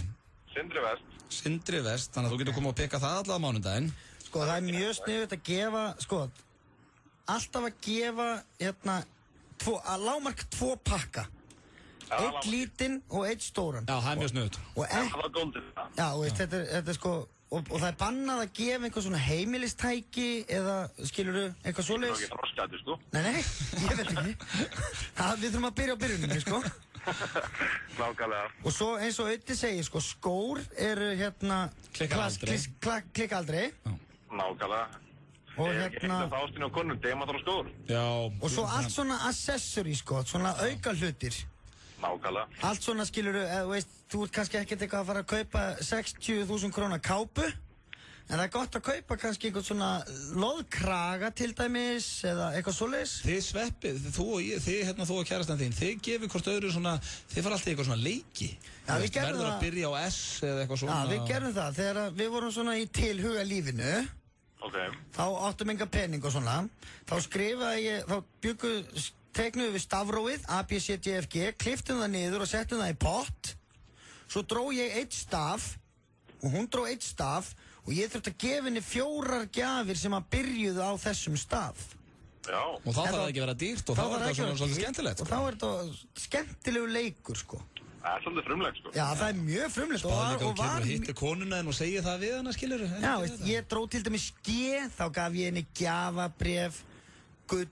Sindri Vest. Sindri Vest, þannig að þú getur komið og pikka það allavega á mánudaginn. Það er mjög sniðugt að gefa, alltaf að gefa, að lágmark 2 pakka. Eitt lítinn og eitt stóran. Já, það er mjög sniðugt. Það var góldið það. Já, þetta er og það er bannað að gefa einhver svona heimilistæki eða, skilurðu, eitthvað svoleiðis. Það er ekki þroskæti, Nei, ég veit ekki. Við þurfum að byrja á byrjunum, Nákvæmlega. Og svo eins og Öddi segir, skór eru klikka aldrei. Nákvæmlega. Og ekki það ástinni á konum, demantar og skór. Já. Og svo allt svona accessory, svona auka hlutir. Nákvæmlega. Allt svona skilurðu, þú ert kannski ekkert eitthvað að fara að kaupa 60.000 króna kápu, en það er gott að kaupa kannski einhvern svona loðkraga til dæmis, eða eitthvað svoleiðis. Þið sveppið, þú og kærastan þín, þið gefið hvort öðru svona, þið fara alltaf í eitthvað svona leiki. Já, við gerðum það. Verður að byrja á S eða eitthvað svona. Já, við gerðum það, þegar við vorum svona í tilhuga lífinu, þá áttum enga pening og svona, þá skrifaði ég, þá teknuðu við stafróið, A, B, C, D, F, G, klipptum það niður og settum það í pott. Svo dró ég 1 staf og hún dró 1 staf og ég þurfti að gefa henni 4 gjafir sem að byrjuðu á þessum staf. Já. Og þá þarf það ekki að vera dýrt og þá er það svona svolítið skemmtilegt. Og þá er þetta skemmtilegu leikur, Það er svolítið frumlegt, Já, það er mjög frumlegt. Spáðu líka og kemur og hittir konuna en og segir það við hana, skilur? Já, ég dró til dæmis G, þá gaf ég henni gjafabréf, gull,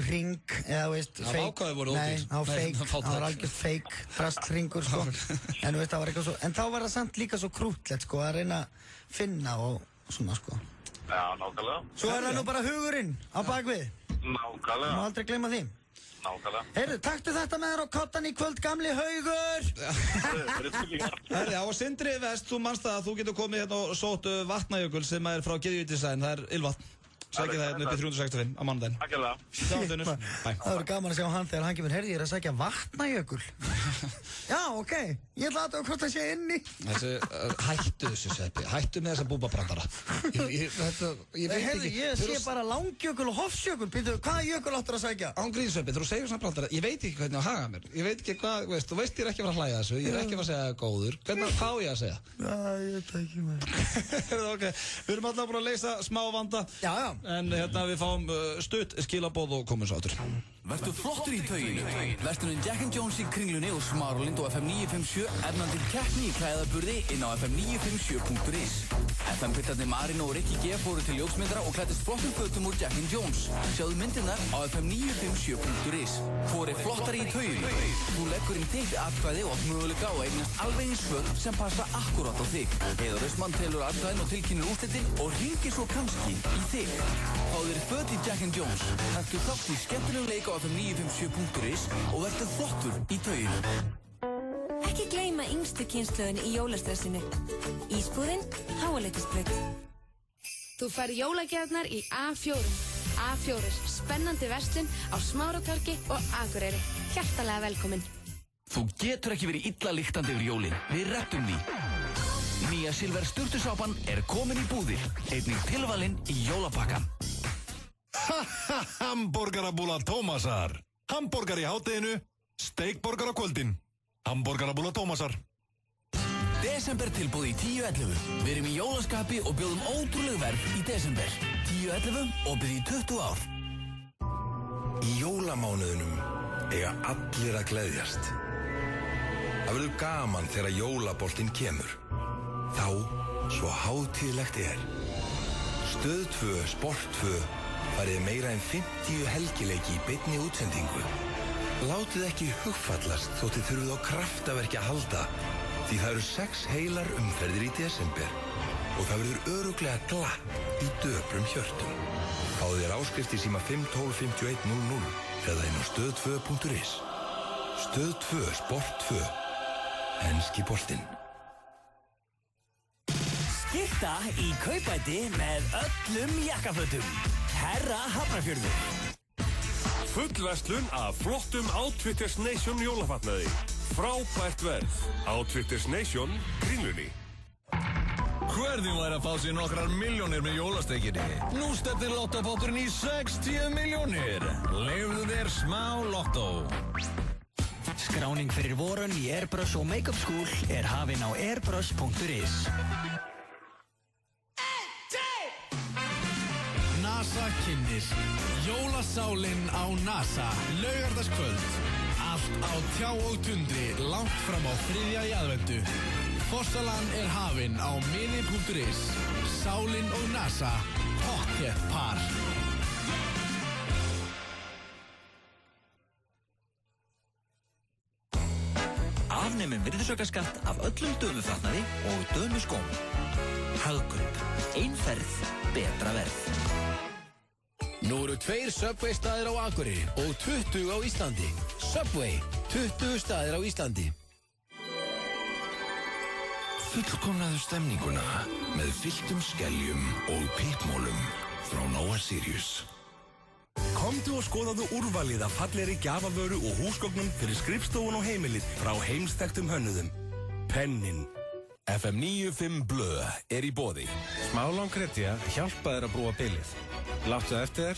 ring, eða Það ákvæði voru ódýr. Nei, það var algjörð feik, drastringur, En það var eitthvað svo, en þá var það samt líka svo krútlegt, að reyna að finna og svona, Já, nákvæmlega. Svo er það nú bara hugurinn á bakvið. Nákvæmlega. Má aldrei gleyma því. Nákvæmlega. Heyrðu, taktu þetta með þér á kottan í kvöld, gamli haugur! Já, og Sindri Vest, þú manst það að þú getur komið hérna og sótt vatnajökull sem er frá Gyðju Design, það er ylvatn. Sækja það upp í 365 á mánudaginn. Takk fyrir það. Sjáum þunur. Það verður gaman að sjá hann þegar hann kemur, heyrðu, ég er að sækja vatnajökull. Já, ok, ég ætla aðtöða hvort það sé inni. Hættu þessu, Sveppi, hættu með þessa búbabrandara. Heyrðu, ég sé bara langjökull og hofsjökull, býttu, hvaða jökull áttur að sækja? Án gríns, Sveppi, þú segir svona brandara, ég veit ekki hvernig að haga mér. Ég veit ekki hvað, þú veist ég er ekki að fara að hlæja þessu, ég er ekki að fara að segja góður. Hvernig hvað á ég að segja? Ég veit ekki mér. Ok, við erum alltaf búin að leysa smá vanda. Já. En við fáum stutt skilabóð og komum svo áttur. Vertu flottur í tauginu. Verslunin Jack & Jones í Kringlunni og Smáralind og FM 957 efnan til keppni í klæðaburði inn á fm957.is. FM-piltarnir Marín og Rikki G fóru til ljósmyndara og klæddist flottum fötum úr Jack & Jones. Sjáðu myndirnar á fm957.is. Fóri flottari í tauginu. Þú leggur inn þitt atkvæði og átt möguleika og eignast alveg eins föt sem passa akkurát á þig. Heiðar Austmann telur atkvæðin og tilkynir úrslitin og hringir svo kannski í þig. Fá þér föt í Jack & Jones. Taktu þátt í skemmtilegum leik á fm957.is og verður flottur í tauginu. Ekki gleyma yngstu kynslóðin í jólastressinu. Ísbúðin, Háaleitisbraut. Þú fær jólagjafirnar í A4. A4, spennandi verslun á Smáratorgi og Akureyri. Hjartalega velkomin. Þú getur ekki verið illa lyktandi yfir jólin. Við rettum því. Nýja Silver sturtusápan er komin í búðir. Einnig tilvalinn í jólapakkan. Hamborgarabúla Tómasar. Hamborgar í hádeginu, steikborgar á kvöldin. Hamborgarabúla Tómasar. Desember tilboð í 10.11. Við erum í jólaskapi og bjóðum ótrúleg verð í desember. 10.11 og byrði í 20 ár. Í jólamánuðinum eiga allir að gleðjast. Það verður gaman þegar jólaboltinn kemur. Þá, svo hátíðlegt Stöð 2, Sport 2 farið meira en 50 helgileiki í beinni útsendingu. Látið ekki hugfallast þótt þið þurfið á kraftaverki að halda, því það eru 6 heilar umferðir í desember og það verður örugglega glatt í döprum hjörtum. Fáðu þér áskrift í síma 512-5100 eða inn á stöð2.is. Stöð 2, Sport 2. Enski boltinn. Skipta í kaupæti með öllum jakkafötum. Herra Hafnarfjörður. Fullverslun af flottum Outfitters Nation jólafatnaði. Frábært verð. Outfitters Nation, Kringlunni. Hvernig væri að fá sér nokkrar milljónir með jólastekinni? Nú stefnir lottopotturinn í 60 milljónir. Leyfðu þér smá lottó. Skráning fyrir vorun í Airbrush og Makeup School hafin á airbrush.is. NASA kynnir Jólasálinn á NASA laugardagskvöld. Allt á tjá og tundri langt fram á 3. í aðventu. Forsalan hafin á mini.is. Sálinn og NASA pottþétt par. Afnemum virðisaukaskatt af öllum dömufatnaði og dömuskóm. Hagkaup. Einferð, betra verð. Nú eru 2 Subway staðir á Akureyri og 20 á Íslandi. Subway, 20 staðir á Íslandi. Fullkomnaðu stemninguna með fylltum skeljum og pippmólum frá Nóa Sirius. Komdu og skoðaðu úrvalið af fallegri gjafavöru og húsgögnum fyrir skrifstofun og heimilið frá heimsþekktum hönnuðum. Pennin. FM 95 Blö í boði. Smálán Kredía hjálpa þér að brúa bilið. Láttu það eftir þér,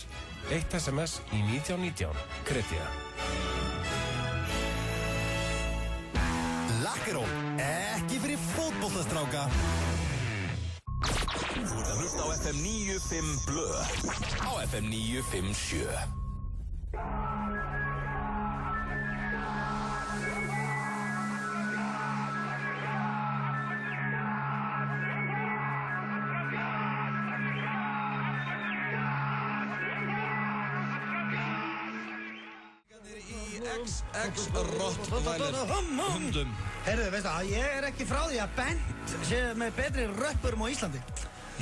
1 SMS í 1919. Kredía. Lakkeról, ekki fyrir fótboltastráka. Þú ert að hlusta á FM 95 Blö á FM 957. Rottweiler hundum. Heyrðu, veistu að ég ekki frá því að Bent sé með betri röppurum á Íslandi.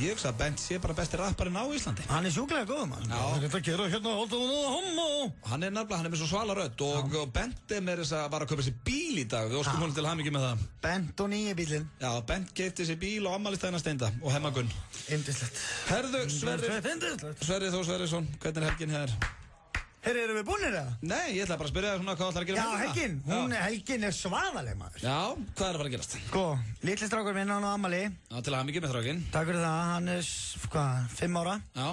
Ég hugsa að Bent sé bara besti rapparinn á Íslandi. Hann sjúklega góður, mann. Já. Þetta gera hérna Hann nefnilega, hann með svo svala rödd og Bent með þess að var að kaupa sér bíl í dag. Við óskum honum til hamingju með það. Bent og nýja bílinn. Já, Bent keypti sér bíl og ammælistæðina Steinda og Hemmagunn. Yndislegt. Herðu, Sverrir Þór Sverrisson, hvernig helgin hér? Herri, erum við búinir það? Nei, ég ætla bara að spyrja þér svona hvað ætlar að gera Já, helgin svaðaleg, maður. Já, hvað að fara að gerast? Sko, litli strákur minn, hann á afmæli. Já, til hamingju með strákinn. Takk fyrir það, hann 5 ára. Já.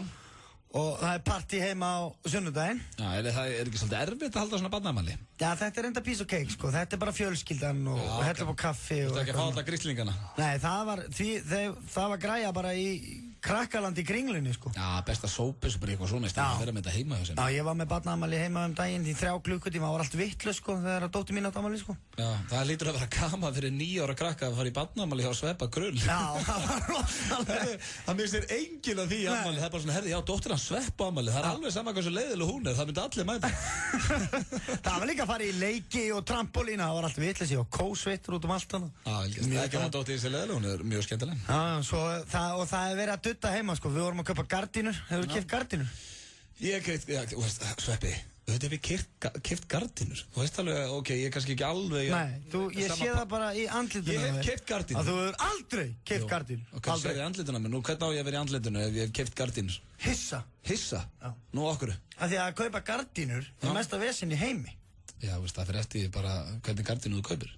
Og það partí heima á sunnudaginn. Já, það ekki svolítið erfitt að halda svona barnaafmæli? Já, þetta enda piece of cake, sko. Þetta bara fjölskyldan og hella upp á kaffi. Þú ert ekki að fá alltaf grislingana? Nei, það var græja bara í Krakkaland í Kringlunni, sko. Já, besta sópis og bara eitthvað svona í stæðan að vera með þetta heima hjá sér. Já, ég var með barnaafmæli heima daginn í 3 klukkutíma og var allt vitlaus, sko, þegar dóttir mín átt afmæli, sko. Já, það lítur að vera gaman fyrir 9 ára krakka að fara í barnaafmæli hjá Sveppa Grull. Já, það var rosalega. Það missir enginn af því afmæli, það bara svona, herði, já, dóttir hans Sveppa afmæli, það alveg sama hversu leiðileg hún það myndi allir mæta. Það var líka að fara í leiki og trampolína, það var allt vitlaus, ég var kósveittur út allt hana. Já, ekki að dóttir þessi leiðileg, hún mjög skemmtileg. Já, og það verið að dutta heima, sko. Við vorum að kaupa gardínur. Hefur þú keypt gardínur? Ég Sveppi, auðvitað hef ég keypt gardínur. Þú veist alveg, ok, ég kannski ekki alveg... Nei, ég sé það bara í andlituna. Ég hef keypt gardínur. Að þú hefur aldrei keypt gardínur. Ok, þú segir andlituna mér. Nú, hvernig á ég að vera í andlituna ef ég hef keypt gardínur? Hissa. Hissa? Já. Nú, okkur? Af því að kaupa gardínur er mesta vesinn í heimi. Já, veist, það fyrir eftir bara hvernig gardínu þú kaupir.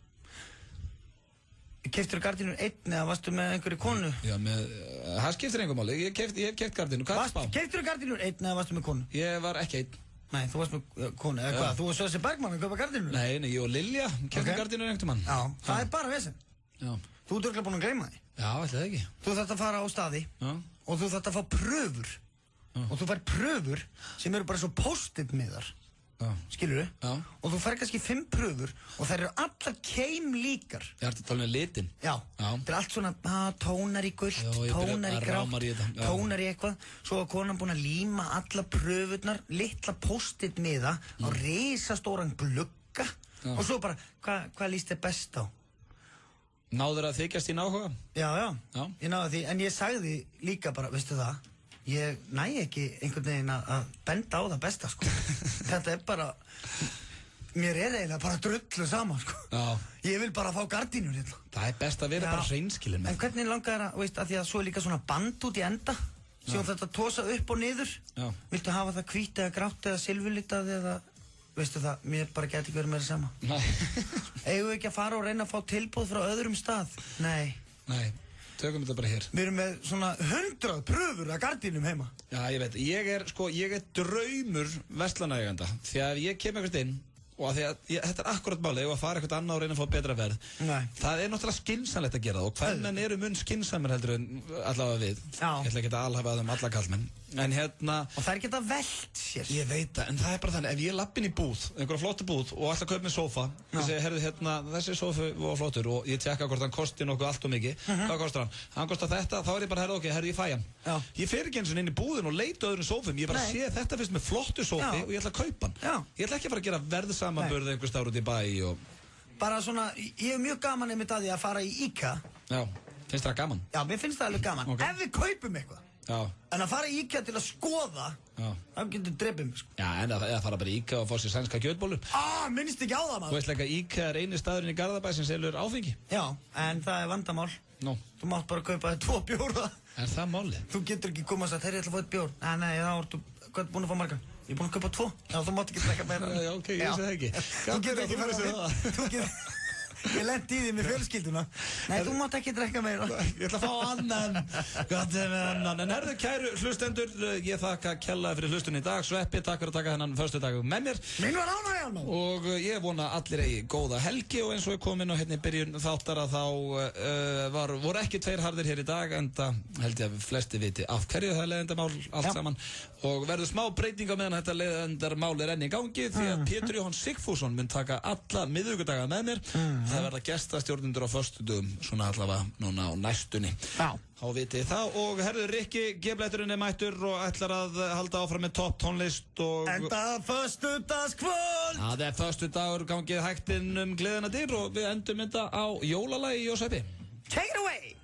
Keyptir þú gardínur einn eða varstu með einhverju konu? Já, það skiptir einhver máli. Ég hef keypt gardínu. Hvað er spá? Keyptir þú gardínur einn eða varstu með konu? Ég var ekki einn. Nei, þú varst með konu. Eða hvað? Þú og Sösi Bergmann að kaupa gardínur? Nei, ég og Lilja keyptum gardínur einhvern mann. Já, það er bara vesinn. Já. Þú ert örugglega búinn að gleyma því. Já, ætli það ekki. Þú þarft að fara á staði og þú þarft að fá pröfur. Og þú fær pröfur sem eru bara svo post-it miðar. skilurðu? Og þú fær kannski 5 pröfur og þær eru allar keimlíkar. Ég ætti að tala með litin. Já, þetta er allt svona tónar í gult, tónar í grátt, tónar í eitthvað. Svo var konan búin að líma alla pröfurnar, litla post-it miða á risastóran glugga og svo bara, hvað líst þér best á? Náður að þykjast þín áhuga? Já, ég náði því, en ég sagði líka bara, veistu það, ég næ ekki einhvern veginn að benda á það besta, sko. Þetta er bara, mér er eiginlega bara drullu saman, sko. Já. Ég vil bara fá gardínur hérna. Það er best að vera bara hreinskilin með. En hvernig langar það, veist, að því að svo er líka svona band út í enda, sem þetta tósa upp og niður. Já. Viltu hafa það hvítt eða grátt eða silfurlitað eða, veistu það, mér bara geti ekki verið meira sama. Nei. Eigum við ekki að fara og reyna að fá tilboð frá öðrum stað? Nei. Nei. Tökum þetta bara hér. Við erum með svona 100 pröfur að gardínum heima. Já, ég veit. Ég er draumur verslanæganda. Því að ef ég kem eitthvað inn og að því að þetta er akkurat máli, ef að fara eitthvað annað og reyna að fá betra verð. Nei. Það er náttúrulega skynsamlegt að gera það og hvernig eru mun skynsamir heldur en allavega við. Já. Ég ætla ekki að alhafa það alla kallmenn. En og þær geta velt sér. Ég veit það, en það er bara þannig, ef ég lapp inn í búð, einhverja flotta búð og ætla að kaupa mér sófa, ég segi, herðu þessi sófi var flottur og ég tjekka hvort hann kosti nokkuð allt og mikið, hvað kostar hann? Hann kostar þetta, þá er ég bara, herðu ég fæ hann. Já. Ég fer ekki eins og inn í búðin og leita öðrum sófum, ég bara sé þetta fyrst með flottu sófi og ég ætla að kaupa hann. Já. Ég ætla ekki að fara að gera verðsamanburð einhvers staðar út í bæ og... Bara svona, ég hef mjög gaman einmitt að því að fara í IKEA. Já, finnst það gaman? Já, mér finnst það alveg gaman. Okay. Ef við kaupum eitthvað. Já. En að fara í IKEA til að skoða, það getur drepið mig, sko. Já, en að fara bara í IKEA og fá sér sænska kjötbólur. Minnst ekki á það, maður. Þú veist líka, IKEA er eini staðurinn í Garðabæ sem selur áfengi. Já, en það er vandamál. Þú mátt bara kaupa þér 2 bjóra. Er það málið? Þú getur ekki komað og sagt, herri, ég ætla að fá 1 bjór. Nei, þá ertu, hvað er búin að fá marga? Ég er búin að kaupa 2. Já, þú mátt ekki drekka meira. Já, ok, ég sé það ekki. Þú getur ekki fara Ég lendi í því með fjölskylduna. Nei, þú mátt ekki drekka meira. Ég ætla að fá annan. En herðu kæru hlustendur, ég þakka kellaði fyrir hlustun í dag. Sveppi, takk fyrir að taka þennan föstudag með mér. Minn var ánægjan, maður. Og ég vona allir eigi góða helgi og eins og ég kom inn á hérna í byrjun þáttar að þá voru ekki 2 harðir hér í dag, en það held ég að flesti viti af hverju það er leiðendamál allt saman. Og verður smá breyting á meðan þetta leiðendarmál er enn í gangi því að Pétur Jóhann Sigfússon mun taka alla miðvikudaga með mér. Það verða gestastjórnendur á föstudögum, svona allavega núna á næstunni. Já. Þá vitið það og herður Rikki G-bletturinn er mættur og ætlar að halda áfram með topp tónlist og... Enda föstudagskvöld! Það er föstudagur, gangið hægt inn gleðina dyr og við endum þetta á jólalagi Jóseppi. Take it away!